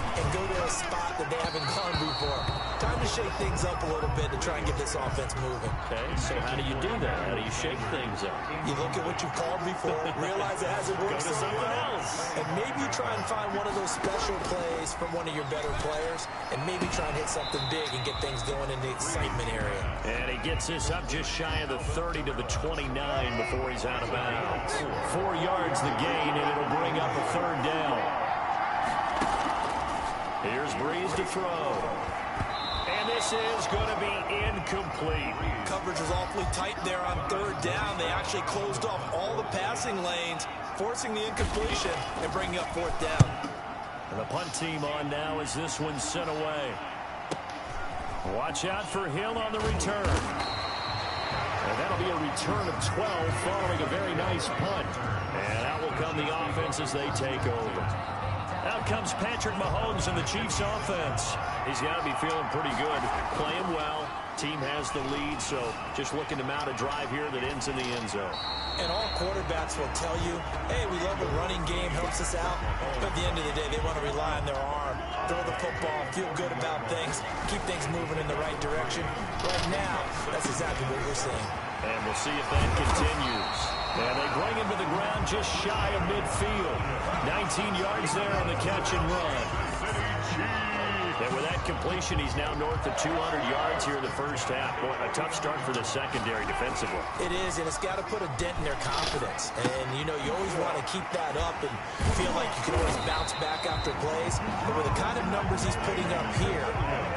and go to a spot that they haven't gone before. Time to shake things up a little bit to try and get this offense moving. Okay, so how do you do that? How do you shake things up? You look at what you called before, realize it hasn't worked so well, and maybe try and find one of those special plays from one of your better players, and maybe try and hit something big and get things going in the excitement area. And he gets this up just shy of the 30 to the 29 before he's out of bounds. 4 yards the gain, and it'll bring up a 3rd down. Here's Breeze to throw. And this is going to be incomplete. Coverage was awfully tight there on 3rd down. They actually closed off all the passing lanes, forcing the incompletion and bringing up 4th down. And the punt team on now as this one's sent away. Watch out for Hill on the return. And that'll be a return of 12 following a very nice punt. And out will come the offense as they take over. Out comes Patrick Mahomes and the Chiefs offense. He's got to be feeling pretty good, playing well. Team has the lead, so just looking to mount a drive here that ends in the end zone. And all quarterbacks will tell you, hey, we love a running game, helps us out. But at the end of the day, they want to rely on their arm, throw the football, feel good about things, keep things moving in the right direction. Right now, that's exactly what we're seeing. And we'll see if that continues. And they bring him to the ground just shy of midfield. 19 yards there on the catch and run. And with that completion, he's now north of 200 yards here in the first half. Boy, a tough start for the secondary defensively. It is, and it's got to put a dent in their confidence. And, you know, you always want to keep that up and feel like you can always bounce back after plays. But with the kind of numbers he's putting up here,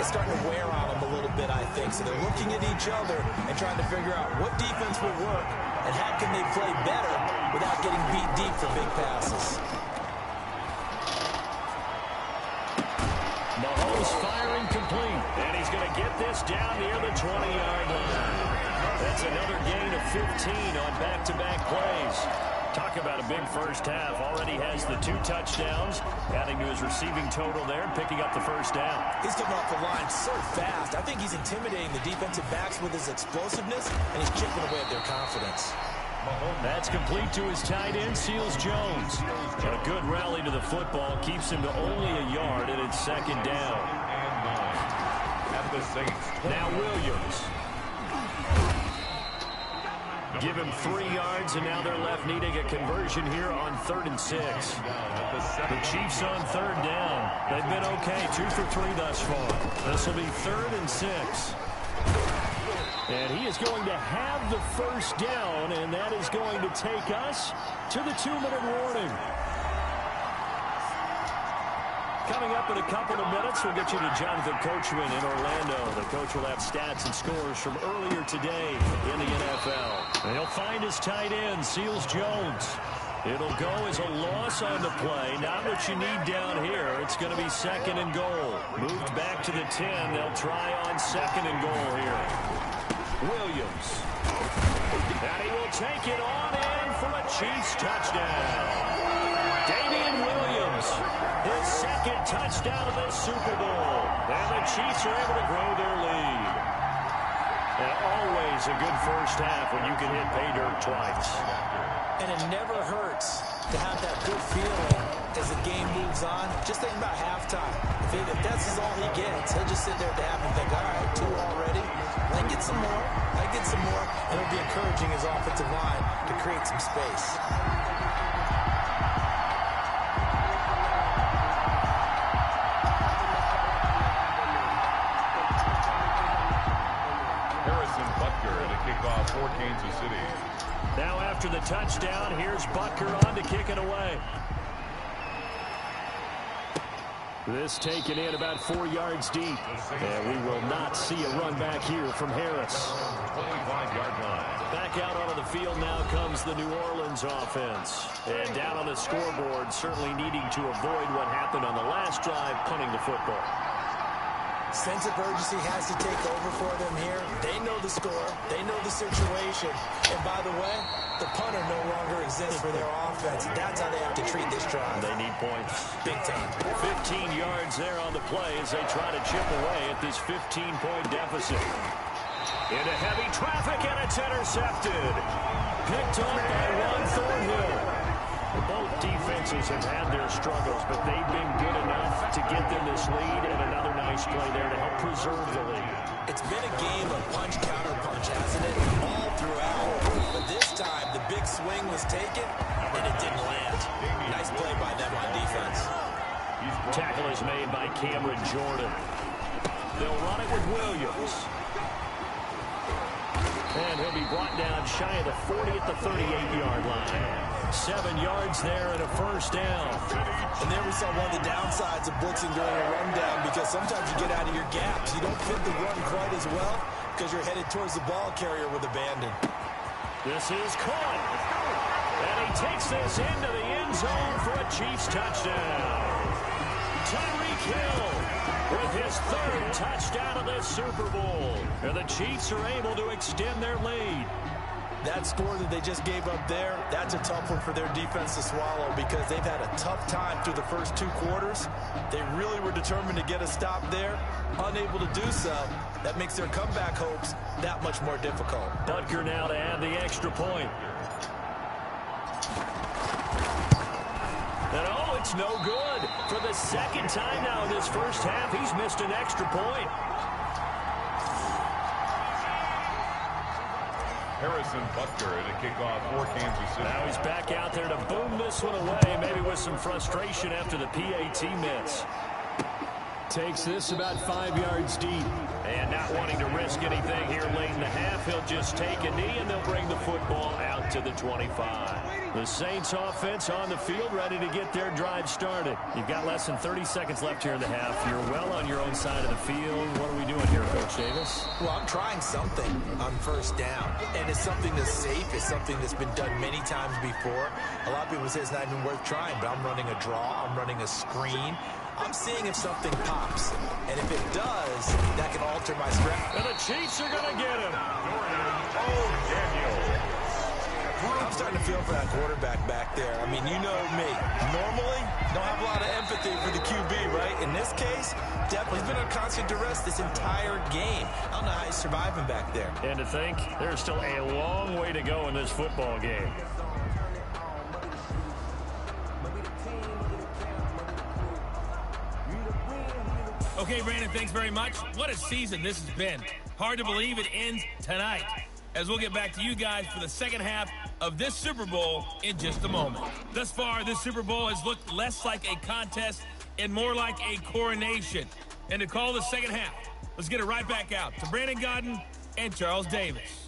it's starting to wear on them a little bit, I think. So they're looking at each other and trying to figure out what defense will work and how can they play better without getting beat deep for big passes. Mahomes firing complete, and he's going to get this down near the 20-yard line. That's another gain of 15 on back-to-back plays. Talk about a big first half. Already has the 2 touchdowns, adding to his receiving total there, picking up the first down. He's coming off the line so fast. I think he's intimidating the defensive backs with his explosiveness, and he's chipping away at their confidence. That's complete to his tight end, Seals Jones. And a good rally to the football keeps him to only a yard, and it's 2nd down. Now Williams. Give him 3 yards, and now they're left needing a conversion here on 3rd and 6. The Chiefs on 3rd down. They've been okay, 2 for 3 thus far. This will be 3rd and 6. And he is going to have the first down, and that is going to take us to the 2-minute warning. Coming up in a couple of minutes, we'll get you to Jonathan Coachman in Orlando. The coach will have stats and scores from earlier today in the NFL. And he'll find his tight end, Seals Jones. It'll go as a loss on the play. Not what you need down here. It's going to be 2nd and goal. Moved back to the 10. They'll try on 2nd and goal here. Williams. And he will take it on in for a Chiefs touchdown. Damian Williams, his 2nd touchdown of the Super Bowl. And the Chiefs are able to grow their lead. And always a good first half when you can hit pay dirt twice. And it never hurts to have that good feeling as the game moves on. Just think about halftime. If that's all he gets, he'll just sit there at the half and think, all right, 2 already. I get some more. I get some more. And it'll be encouraging his offensive line to create some space. For Kansas City. Now after the touchdown, here's Butker on to kick it away. This taken in about 4 yards deep. And we will not see a run back here from Harris. 25-yard line. Back out onto the field now comes the New Orleans offense. And down on the scoreboard, certainly needing to avoid what happened on the last drive, punting the football. Sense of urgency has to take over for them here. They know the score. They know the situation. And by the way, the punter no longer exists for their offense. That's how they have to treat this drive. They need points. Big time. 15 yards there on the play as they try to chip away at this 15-point deficit. Into heavy traffic, and it's intercepted. Picked off by Ron Thornhill. Both defenses have had their struggles, but they've been good enough to get them this lead, and another nice play there to help preserve the lead. It's been a game of punch, counter punch, hasn't it? All throughout. But this time, the big swing was taken, and it didn't land. Nice play by them on defense. Tackle is made by Cameron Jordan. They'll run it with Williams. And he'll be brought down shy of the 40 at the 38-yard line. 7 yards there and a first down. And there we saw one of the downsides of blitzing during a rundown, because sometimes you get out of your gaps. You don't fit the run quite as well because you're headed towards the ball carrier with abandon. This is caught. And he takes this into the end zone for a Chiefs touchdown. Tyreek Hill with his 3rd touchdown of this Super Bowl. And the Chiefs are able to extend their lead. That score that they just gave up there, that's a tough one for their defense to swallow, because they've had a tough time through the first 2 quarters. They really were determined to get a stop there, unable to do so. That makes their comeback hopes that much more difficult. Butker now to add the extra point. And oh, it's no good. For the 2nd time now in this first half, he's missed an extra point. Harrison Butker at a kickoff for Kansas City. Now he's back out there to boom this one away, maybe with some frustration after the PAT miss. Takes this about 5 yards deep. And not wanting to risk anything here late in the half, he'll just take a knee and they'll bring the football out to the 25. The Saints offense on the field, ready to get their drive started. You've got less than 30 seconds left here in the half. You're well on your own side of the field. What are we doing here, Coach Davis? Well, I'm trying something on first down. And it's something that's safe. It's something that's been done many times before. A lot of people say it's not even worth trying, but I'm running a draw. I'm running a screen. I'm seeing if something pops. And if it does, that can alter my strategy. And the Chiefs are going to get him. Oh, Daniel. I'm starting to feel for that quarterback back there. I mean, you know me. Normally, don't have a lot of empathy for the QB, right? In this case, definitely he's been under constant duress this entire game. I don't know how he's surviving back there. And to think, there's still a long way to go in this football game. Okay, Brandon, thanks very much. What a season this has been. Hard to believe it ends tonight, as we'll get back to you guys for the second half of this Super Bowl in just a moment. Thus far, this Super Bowl has looked less like a contest and more like a coronation. And to call the second half, let's get it right back out to Brandon Godden and Charles Davis.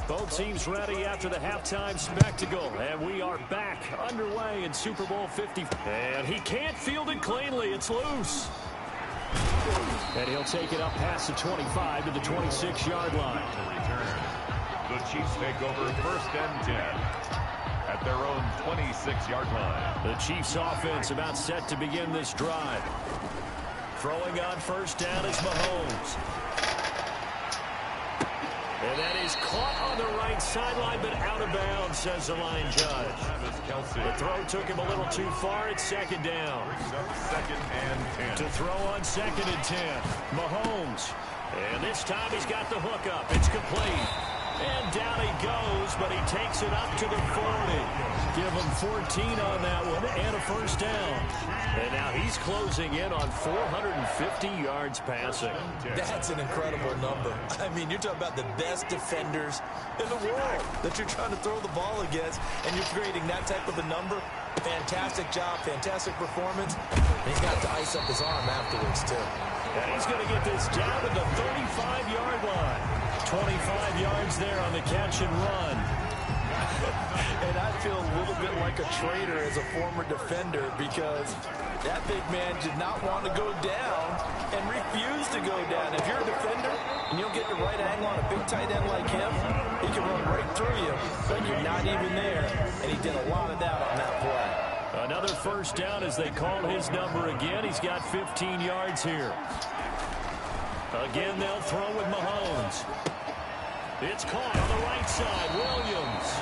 Both teams ready after the halftime spectacle, and we are back underway in Super Bowl 50. And he can't field it cleanly. It's loose. And he'll take it up past the 25 to the 26-yard line. To return. The Chiefs take over 1st and 10 at their own 26-yard line. The Chiefs offense about set to begin this drive. Throwing on first down is Mahomes. And that is caught on the right sideline, but out of bounds. says the line judge. The throw took him a little too far. It's second down. Second and 10. To throw on 2nd and 10. Mahomes. And this time he's got the hook up. It's complete. And down he goes, but he takes it up to the 40. Give him 14 on that one and a first down. And now he's closing in on 450 yards passing. That's an incredible number. I mean, you're talking about the best defenders in the world that you're trying to throw the ball against, and you're creating that type of a number. Fantastic job, fantastic performance. And he's got to ice up his arm afterwards, too. And he's going to get this down to the 35-yard line. 25 yards there on the catch and run. And I feel a little bit like a traitor as a former defender because that big man did not want to go down and refused to go down. If you're a defender and you'll get the right angle on a big tight end like him, he can run right through you, but you're not even there. And he did a lot of that on that play. Another first down as they call his number again. He's got 15 yards here. Again, they'll throw with Mahomes. It's caught on the right side. Williams.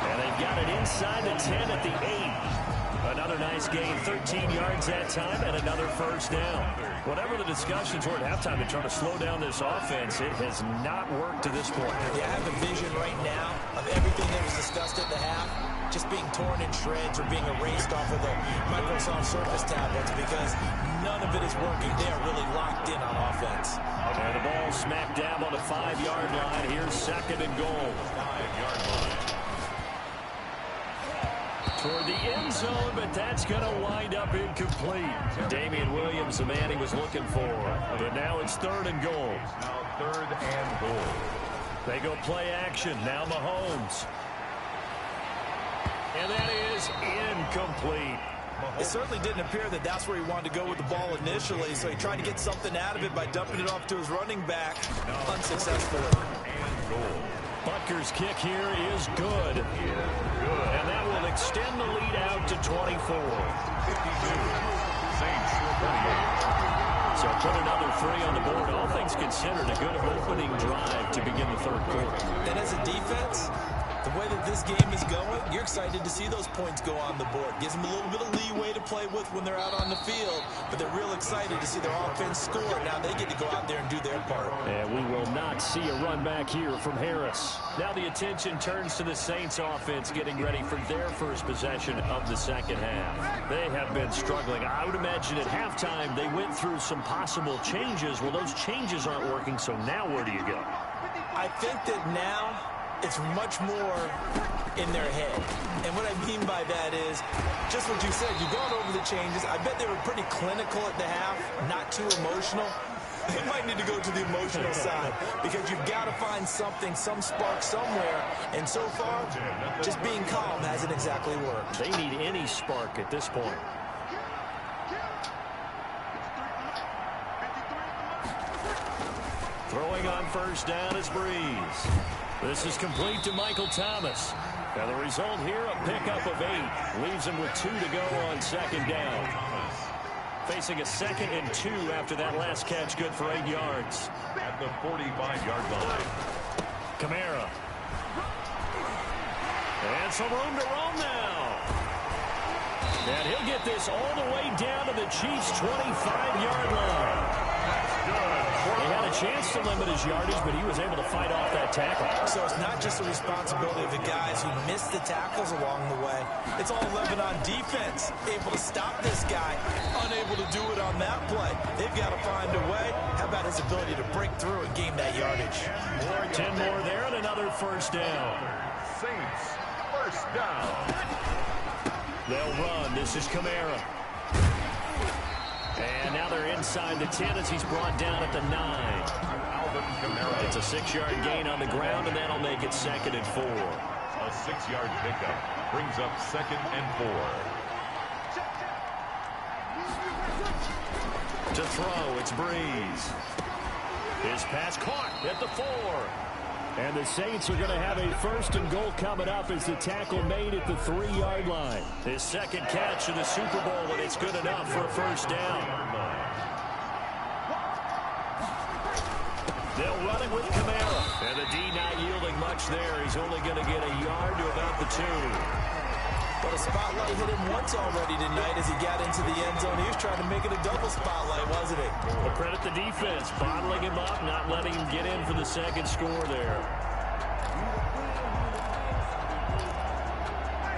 And they've got it inside the 10 at the 8. Another nice gain, 13 yards that time, and another first down. Whatever the discussions were at halftime to try to slow down this offense, it has not worked to this point. Yeah, I have a vision right now of everything that was discussed at the half just being torn in shreds or being erased off of the Microsoft Surface tablets because none of it is working. They are really locked in on offense. And the ball smacked down on the 5-yard line. Here's 2nd and goal. 5-yard line. Toward the end zone, but that's going to wind up incomplete. Damian Williams, the man he was looking for. But now it's 3rd and goal. Now 3rd and goal. They go play action. Now Mahomes. And that is incomplete. It certainly didn't appear that that's where he wanted to go with the ball initially, so he tried to get something out of it by dumping it off to his running back unsuccessfully. Butker's kick here is good. And that will extend the lead out to 24. 52. Saints 38. So put another 3 on the board. All things considered, a good opening drive to begin the 3rd quarter. And as a defense, the way that this game is going, you're excited to see those points go on the board. Gives them a little bit of leeway to play with when they're out on the field, but they're real excited to see their offense score. Now they get to go out there and do their part. And we will not see a run back here from Harris. Now the attention turns to the Saints offense getting ready for their first possession of the 2nd half. They have been struggling. I would imagine at halftime they went through some possible changes. Well, those changes aren't working, so now where do you go? I think that now it's much more in their head. And what I mean by that is just what you said. You've gone over the changes. I bet they were pretty clinical at the half, not too emotional. They might need to go to the emotional side because you've got to find something, some spark somewhere. And so far, just being calm hasn't exactly worked. They need any spark at this point. Throwing on first down is Breeze. This is complete to Michael Thomas. And the result here, a pickup of 8. Leaves him with 2 to go on 2nd down. Facing a 2nd and 2 after that last catch, good for 8 yards. At the 45-yard line. Kamara. And some room to roam now. And he'll get this all the way down to the Chiefs' 25-yard line. He had a chance to limit his yardage, but he was able to fight off that tackle. So it's not just the responsibility of the guys who missed the tackles along the way. It's all Lebanon defense, able to stop this guy, unable to do it on that play. They've got to find a way. How about his ability to break through and gain that yardage? 10 more there and another first down. Saints, first down. They'll run. This is Kamara. And now they're inside the 10 as he's brought down at the 9. It's a 6-yard gain on the ground, and that'll make it 2nd and 4. A 6-yard pickup brings up 2nd and 4. To throw, it's Breeze. His pass caught at the 4. And the Saints are going to have a 1st and goal coming up as the tackle made at the 3-yard line. His 2nd catch in the Super Bowl, and it's good enough for a first down. They'll run it with Kamara. And the D not yielding much catch there. He's only going to get a yard to about the 2. But a spotlight hit him once already tonight as he got into the end zone. He was trying to make it a double spotlight, wasn't it? Well, credit the defense, bottling him up, not letting him get in for the second score there.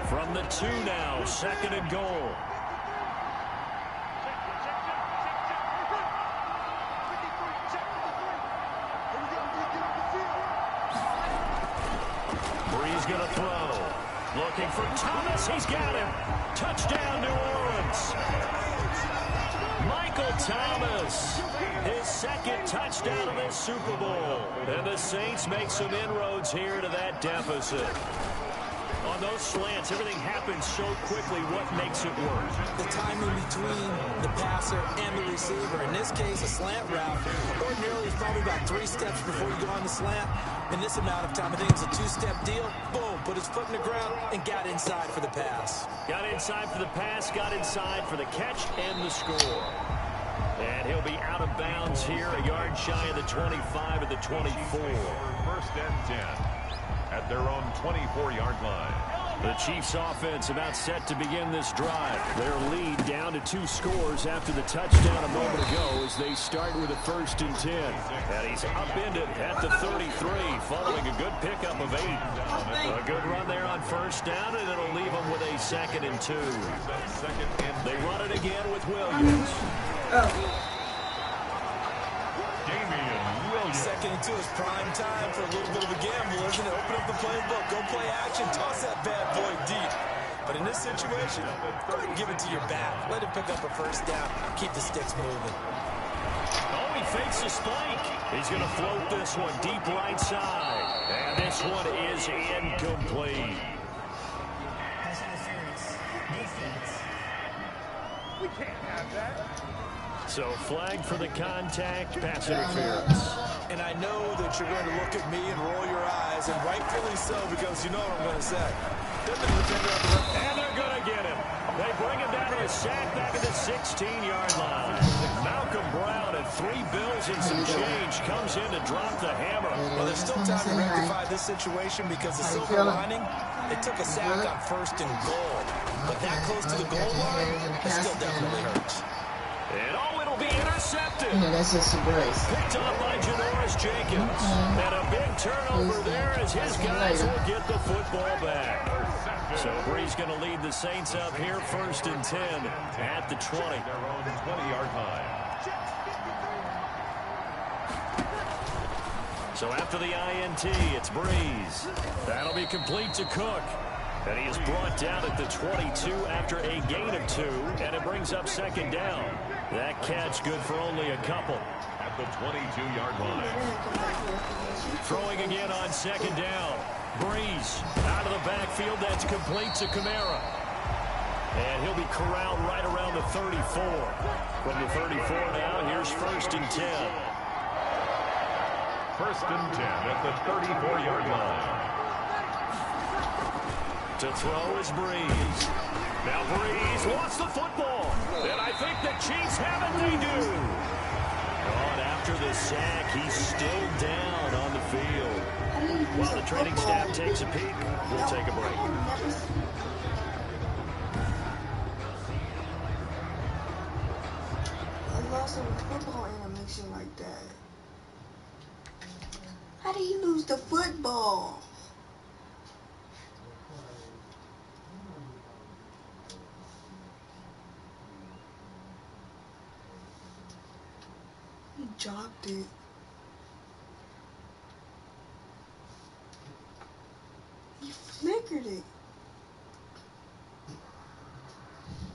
From the 2 now, 2nd and goal. Breeze going to throw. Looking for Thomas. He's got him. Touchdown, New Orleans. Michael Thomas, his 2nd touchdown of this Super Bowl. And the Saints make some inroads here to that deficit. On those slants, everything happens so quickly. What makes it work? The timing between the passer and the receiver. In this case, a slant route. Ordinarily, it's probably about 3 steps before you go on the slant. In this amount of time, I think it's a 2-step deal. Boom, put his foot in the ground and got inside for the pass. Got inside for the pass, got inside for the catch and the score. And he'll be out of bounds here, a yard shy of the 25 of the 24. 1st and 10 at their own 24-yard line. The Chiefs offense about set to begin this drive. Their lead down to 2 scores after the touchdown a moment ago as they start with a 1st and 10. And he's upended at the 33 following a good pickup of 8. A good run there on 1st down, and it'll leave them with a 2nd and 2. They run it again with Williams. 2nd and 2 is prime time for a little bit of a gamble, isn't it? Open up the playbook, go play action, toss that bad boy deep. But in this situation, go ahead and give it to your back. Let him pick up a 1st down, keep the sticks moving. Oh, he fakes a spike. He's going to float this one deep right side. And this one is incomplete. Pass interference. Defense. We can't have that. So flag for the contact, pass interference. And I know that you're going to look at me and roll your eyes, and rightfully so, because you know what I'm going to say. And they're going to get him. They bring him down to a sack back at the 16-yard line. Malcolm Brown at 3 bills and some change comes in to drop the hammer. Well, there's still time to rectify this situation because the silver lining, it took a sack on 1st and goal. But that close to the goal line, it still definitely hurts. And oh, it'll be intercepted. Yeah, that's just a brace. Picked up by Janoris Jenkins. And a big turnover there as his guys will get the football back. So Bree's going to lead the Saints up here, 1st and 10 at the 20. Their own 20-yard line. So after the INT, it's Breeze. That'll be complete to Cook. And he is brought down at the 22 after a gain of 2, and it brings up 2nd down. That catch good for only a couple. At the 22-yard line. Throwing again on 2nd down. Breeze out of the backfield. That's complete to Kamara. And he'll be corralled right around the 34. From the 34 now, here's 1st and 10. 1st and 10 at the 34-yard line. To throw is Breeze. Now Breeze wants the football. And I think the Chiefs have it. They do. And after the sack, he's still down on the field. While the training staff takes a peek, we'll take a break. I lost a football animation like that. How did he lose the football? He dropped it. He flickered it.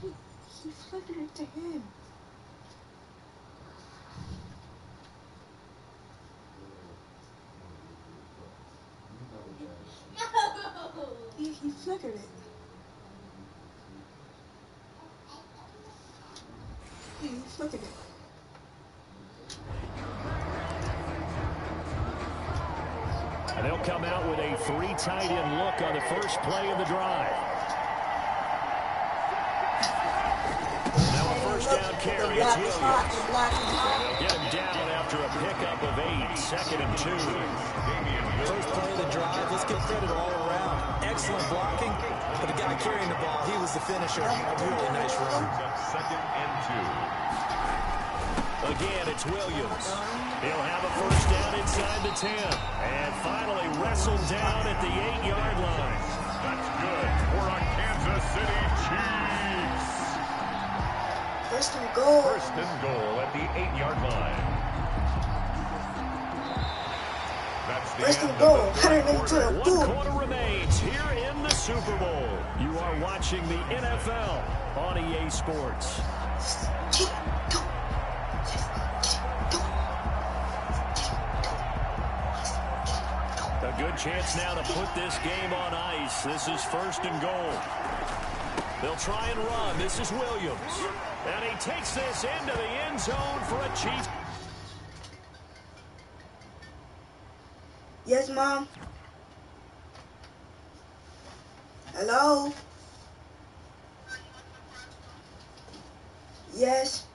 He flickered it to him. He flickered it. Yeah, he flickered it. And they'll come out with a 3 tight end look on the first play of the drive. Now a 1st down carry. It's Williams. Get him down after a pickup of 8, 2nd and 2. First play of the drive, let's give credit all around. Excellent blocking, but the guy carrying the ball, he was the finisher. A really nice run. 2nd and 2. Again, it's Williams. He'll have a first down inside the 10. And finally wrestled down at the 8-yard line. That's good for a Kansas City Chiefs. First and goal. First and goal at the 8-yard line. That's the First end and goal. of the third quarter. One quarter remains here in the Super Bowl. You are watching the NFL on EA Sports. A good chance now to put this game on ice. This is first and goal. They'll try and run. This is Williams. And he takes this into the end zone for a Chiefs. Yes, Mom? Hello? Yes?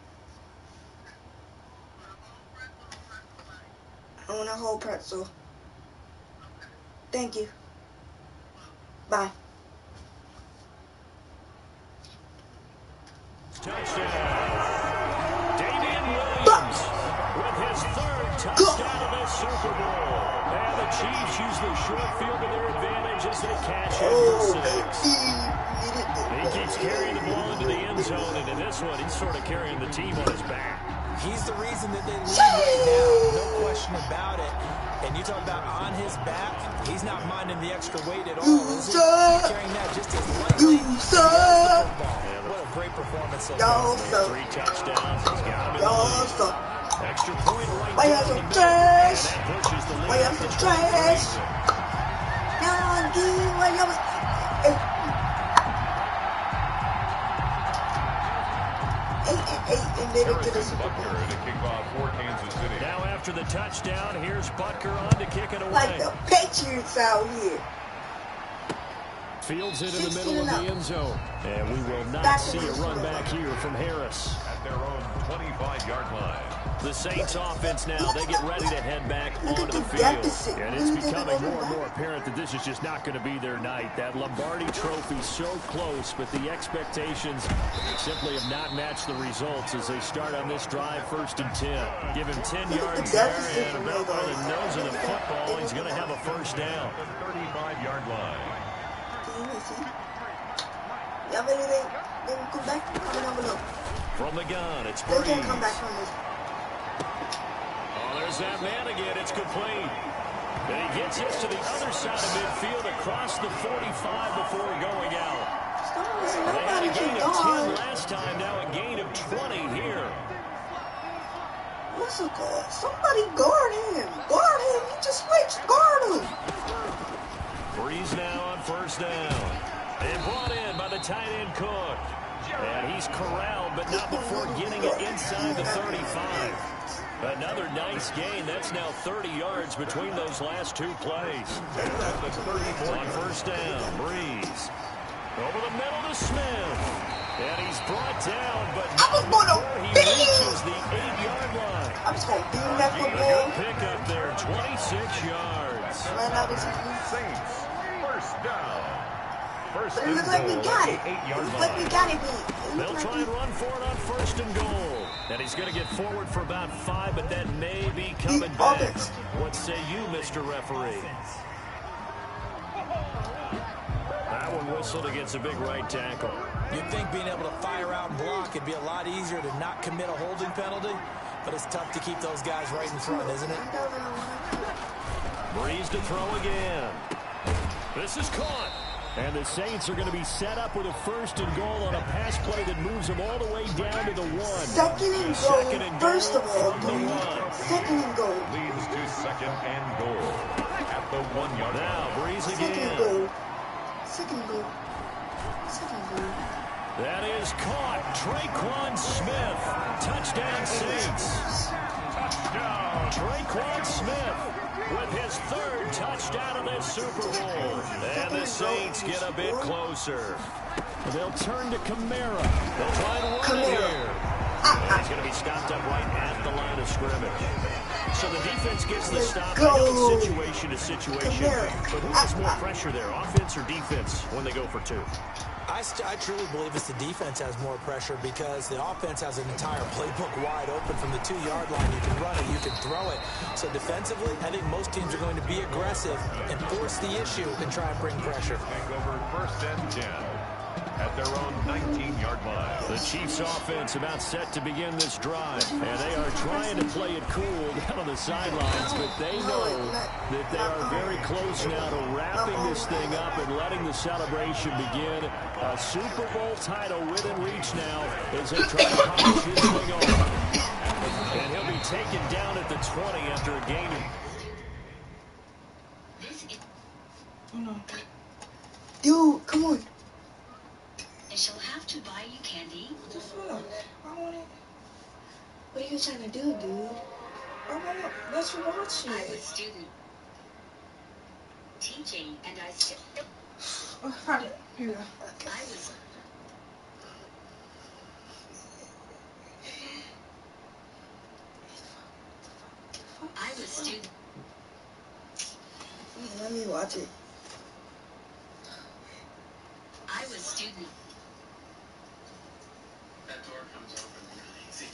I want a whole pretzel. Thank you. Bye. Touchdown. Damian Williams with his 3rd touchdown of this Super Bowl. And the Chiefs use the short field to their advantage as they cash in for 6. He keeps carrying the ball into the end zone, and in this one, he's sort of carrying the team on his back. He's the reason that they lead right now, no question about it. And you talk about on his back, he's not minding the extra weight at all. He's carrying that just as lightly. What a great performance so far. 3 touchdowns. He's got him in the lead. Extra point right Why down you so the middle. trash? And that pushes the lead Why you up so to trash? 23. Now, dude, why you and made it to the Super Bowl. Butker to kick off for Kansas City. Now after the touchdown, here's Butker on to kick it away. Like the Patriots out here. Fields it in the middle of the end zone. And we will not see a run back here from Harris. At their own 25-yard line. The Saints offense now, they get ready to head back onto the field. And it's becoming more and more apparent that this is just not going to be their night. That Lombardi trophy so close, but the expectations simply have not matched the results as they start on this drive 1st and 10. Give him 10 yards there, and about by the nose of the football, he's going to have a first down. The 35-yard line. Y'all ready to come back? Comment down below. From the gun, it's They Breeze. can't come back from this. Oh, there's that man again. It's complete. And he gets this to the other side of midfield across the 45 before going out. They had a gain of 10 last time, now a gain of 20 here. What's it called? Somebody guard him. Guard him. He just switched. Guard him. Breeze now on first down. And brought in by the tight end Cook. And he's corralled, but not before getting it inside the 35. Another nice gain. That's now 30 yards between those last 2 plays. On first down, Breeze. Over the middle to Smith. And he's brought down, but not before he reaches the 8-yard line. I'm just going to beam that A football. good pickup there, 26 yards. Right out of Saints, first down. First But it and looks like we goal got at it. the 8-yard It looks line. like we got it. They'll try and run for it on first and goal. And he's going to get forward for about 5, but that may be coming back. What say you, Mr. Referee? That one whistled against a big right tackle. You'd think being able to fire out and block it'd be a lot easier to not commit a holding penalty, but it's tough to keep those guys right in front, isn't it? Breeze to throw again. This is caught. And the Saints are going to be set up with a first and goal on a pass play that moves them all the way down to the 1. Second and goal. First of all, dude. Second and goal. Leads to second and goal at the 1-yard line. Now, Breeze Second again. goal. Second goal. Second goal. That is caught. Traquan Smith. Touchdown, Saints. Touchdown. Traquan Smith with his 3rd touchdown of this Super Bowl. And the Saints get a bit closer. They'll turn to Kamara. They'll try to run it here. And he's going to be stopped up right at the line of scrimmage. So the defense gets the stop. Go. I know it's situation to situation, but who has more pressure there, offense or defense, when they go for two? I truly believe it's the defense has more pressure because the offense has an entire playbook wide open from the 2-yard line. You can run it, you can throw it. So defensively, I think most teams are going to be aggressive and force the issue and try and bring pressure. Take over 1st and 10 at their own 19-yard line. The Chiefs offense about set to begin this drive, and they are trying to play it cool down on the sidelines, but they know that they are very close now to wrapping this thing up and letting the celebration begin. A Super Bowl title within reach now as they try to polish this thing off. And he'll be taken down at the 20 after a gain of... Dude, come on. She'll have to buy you candy. What the fuck? I want it. What are you trying to do, dude? I want it. Let's watch it. I was student teaching, and I still. Oh, found it. Here we go. I was. I was student. Let me watch it. I was student. That door comes open really easy.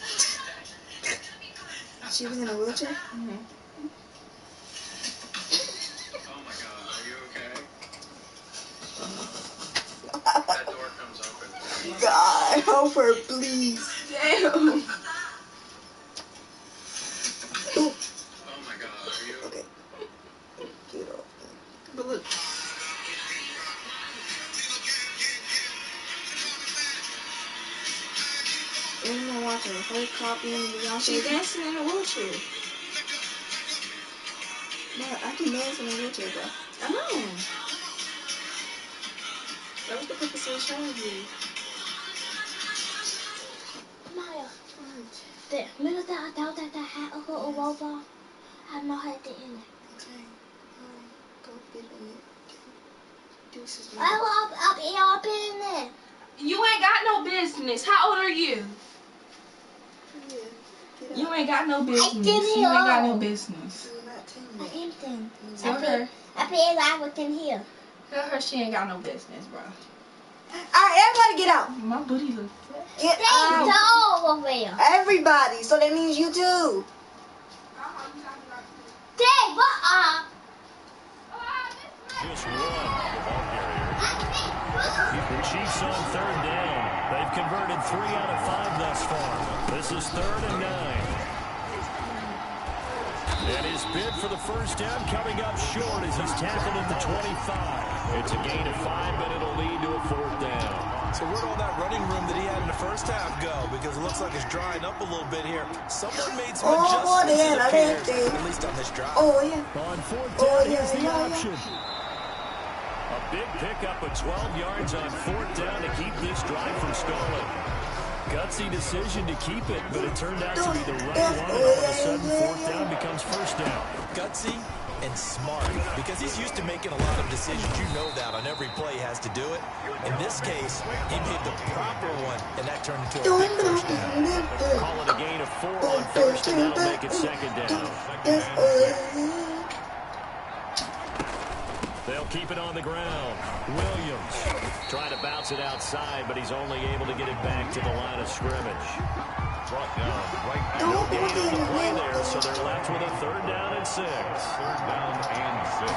She was in a wheelchair? Mm-hmm. Oh my god, are you okay? That door comes open. God, help her, please. Damn. Oh my god, are you okay? Get off. But look. What am I watching? Her copying Beyonce? She's dancing in a wheelchair. No, I can dance in a wheelchair, bro. I know. That was the purpose of showing you. Maya, det minut der er der her og gå over. Han må have det inde. Okay. Go get in it. Up in there. You ain't got no business. How old are you? You ain't got no business. You ain't got no business. Anything. Tell her. I feel like I was in here. Tell her she ain't got no business, bro. Alright, everybody get out. My booty looks fat. Get out. They over there. Everybody. So that means you too. Dave, what Just one ball carrier. The Chiefs on 3rd down. They've converted 3 out of 5 thus far. This is 3rd and 9. And his bid for the 1st down coming up short as he's tackled at the 25. It's a gain of 5, but it'll lead to a 4th down. So where'd all that running room that he had in the 1st half go? Because it looks like it's drying up a little bit here. Someone made some adjustments, it appears, at least on this drive. Oh, yeah. On 4th down, here's the option. A big pickup of 12 yards on 4th down to keep this drive from stalling. Gutsy decision to keep it, but it turned out to be the right one, and all of a sudden 4th down becomes 1st down. Gutsy and smart, because he's used to making a lot of decisions. You know that on every play he has to do it. In this case, he made the proper one, and that turned into a big 1st down. Call it a gain of 4 on 1st, and that'll make it 2nd down. They'll keep it on the ground. Williams trying to bounce it outside, but he's only able to get it back to the line of scrimmage. Brought down right at No gain on the play there, so they're left with a 3rd down and 6. 3rd down and 6.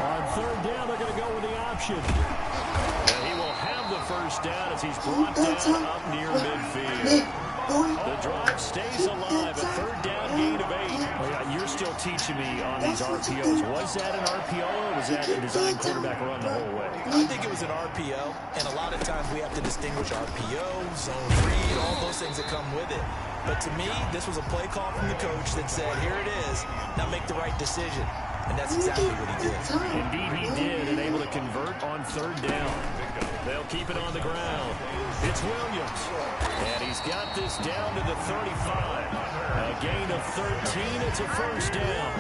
On 3rd down, they're going to go with the option. And he will have the 1st down as he's brought down up near midfield. The drive stays alive. A 3rd down gain of 8. Oh, yeah, you're still teaching me on these RPOs. Was that an RPO or was that a design quarterback run the whole way? I think it was an RPO, and a lot of times we have to distinguish RPO, zone read, all those things that come with it. But to me, this was a play call from the coach that said, here it is, now make the right decision. And that's exactly what he did. Indeed he did, and able to convert on 3rd down. They'll keep it on the ground. It's Williams. And he's got this down to the 35. A gain of 13. It's a 1st down.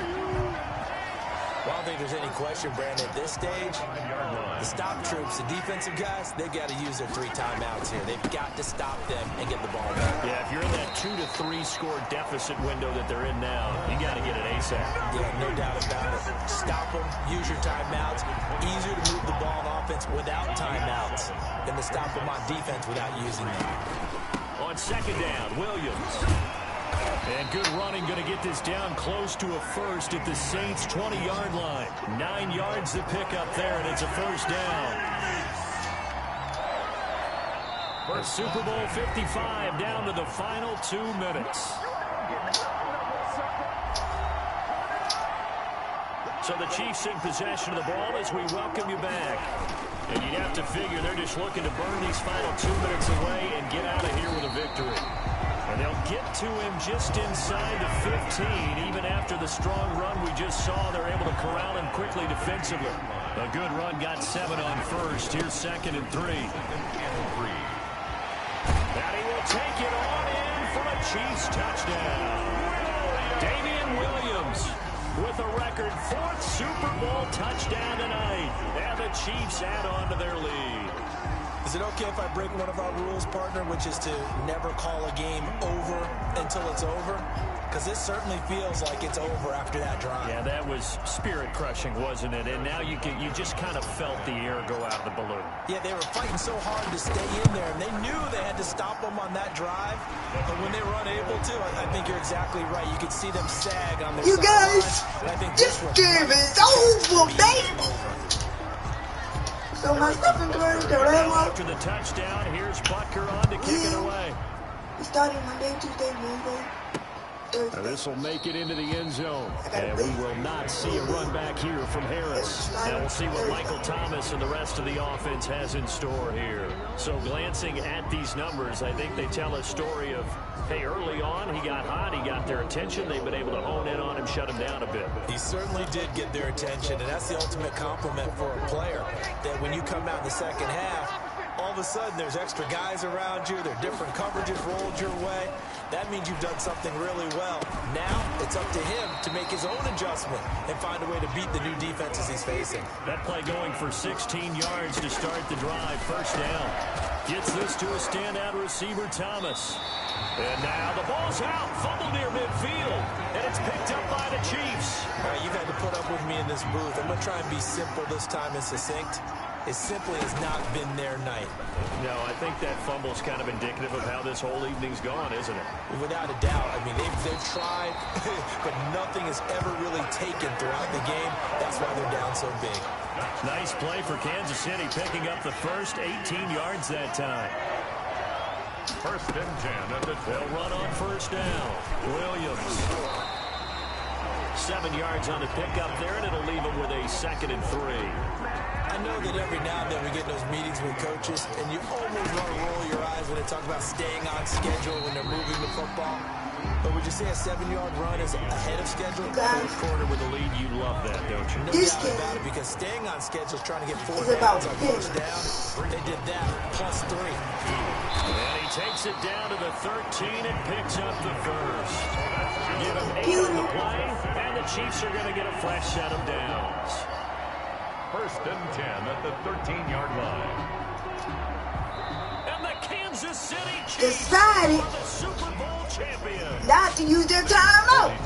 Well, I don't think there's any question, Brandon, at this stage, the stop troops, the defensive guys, they've got to use their 3 timeouts here. They've got to stop them and get the ball back. Yeah, if you're in that 2 to 3 score deficit window that they're in now, you got to get it ASAP. Yeah, no doubt about it. Stop them, use your timeouts. Easier to move the ball on offense without timeouts than to stop them on defense without using them. On second down, Williams. And good running, going to get this down close to a first at the Saints' 20-yard line. 9 yards to pick up there, and it's a first down. For Super Bowl 55, down to the final 2 minutes. So the Chiefs in possession of the ball as we welcome you back. And you'd have to figure they're just looking to burn these final 2 minutes away and get out of here with a victory. And they'll get to him just inside the 15. Even after the strong run we just saw, they're able to corral him quickly defensively. A good run got 7 on first. Here's 2nd and 3. And he will take it on in for a Chiefs touchdown. Damian Williams with a record 4th Super Bowl touchdown tonight. And the Chiefs add on to their lead. Is it okay if I break one of our rules, partner, which is to never call a game over until it's over? Because this certainly feels like it's over after that drive. Yeah, that was spirit-crushing, wasn't it? And now you just kind of felt the air go out of the balloon. Yeah, they were fighting so hard to stay in there, and they knew they had to stop them on that drive. But when they were unable to, I think you're exactly right. You could see them sag on their You guys, this game is over, baby! So my second grade, the red one. After the touchdown, here's Butker on to kick it away. We started Monday, Tuesday, Wednesday, Thursday. This will make it into the end zone. And we will not see a run back here from Harris. Now we'll see what Michael Thomas and the rest of the offense has in store here. So glancing at these numbers, I think they tell a story of, hey, early on he got hot, he got their attention. They've been able to hone in on him, shut him down a bit. He certainly did get their attention, and that's the ultimate compliment for a player. That when you come out in the second half, all of a sudden there's extra guys around you, there are different coverages rolled your way. That means you've done something really well. Now it's up to him to make his own adjustment and find a way to beat the new defenses he's facing. That play going for 16 yards to start the drive. First down. Gets this to a standout receiver, Thomas. And now the ball's out. Fumble near midfield. And it's picked up by the Chiefs. All right, you've had to put up with me in this booth. I'm going to try and be simple this time and succinct. It simply has not been their night. No, I think that fumble's kind of indicative of how this whole evening's gone, isn't it? Without a doubt. I mean, they've tried, but nothing has ever really taken throughout the game. That's why they're down so big. Nice play for Kansas City, picking up the first 18 yards that time. 1st and 10 at the 12. They'll run on first down. Williams. 7 yards on the pickup there, and it'll leave them with a 2nd and 3. I know that every now and then we get in those meetings with coaches, and you almost want to roll your eyes when they talk about staying on schedule when they're moving the football. But would you say a 7-yard run is ahead of schedule? Third quarter with a lead, you love that, don't you? No doubt about it, because staying on schedule is trying to get 4 downs on first down. They did that, plus 3. And he takes it down to the 13 and picks up the first. Give him 8 on the play, and the Chiefs are going to get a fresh set of downs. 1st and 10 at the 13-yard line. And the Kansas City Chiefs decided are the Super Bowl champions. Not to use their timeout.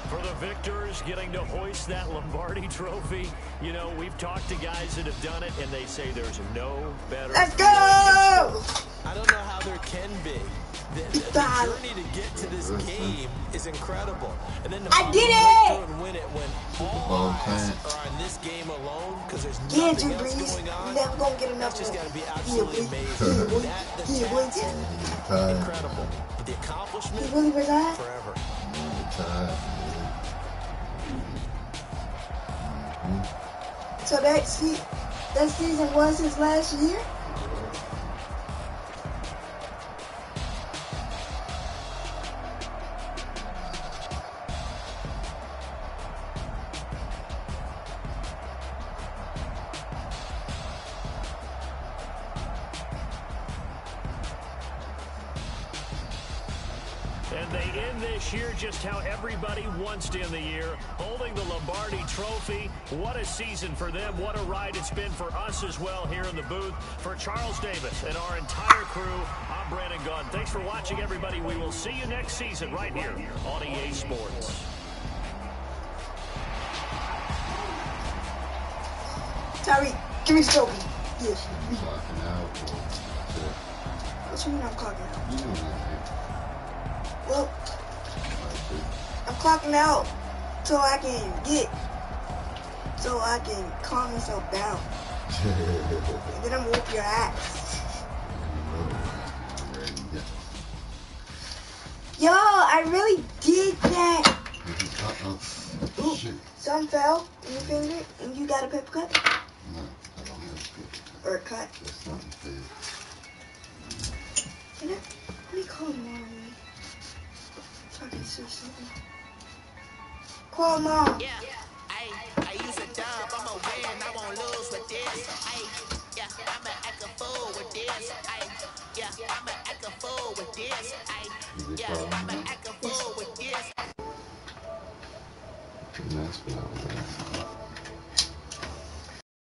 For the victors, getting to hoist that Lombardi trophy. You know, we've talked to guys that have done it, and they say there's no better. Let's go! I don't know how there can be. The journey to get to this game is incredible. And then I did it! And win it when all eyes are on this game alone, because there's nothing else going on. Never gonna get enough. That's just got to be absolutely amazing. Incredible. But the accomplishment, forever. So that season was his last year? And they end this year just how everybody wants to end the year, holding the Lombardi Trophy. What a season for them. What a ride it's been for us as well here in the booth. For Charles Davis and our entire crew, I'm Brandon Gunn. Thanks for watching, everybody. We will see you next season right here on EA Sports. Sorry, give me the trophy. Yes. Clocking out. What you mean I'm clocking out? You know Well, I'm clocking out so I can calm myself down. And then I'm gonna whoop your ass. Yo, I really did that. Ooh, something fell in your finger and you got a paper cut? No, I don't have a paper cut. Or a cut? That's something fair. Let me call Mom. So I can see something. Call Mom. Yeah, I use a dub, I'ma win, I won't lose with this. I'ma act a fool with this. I'ma act a fool with this. I'ma act a fool with this. That's what I was asking.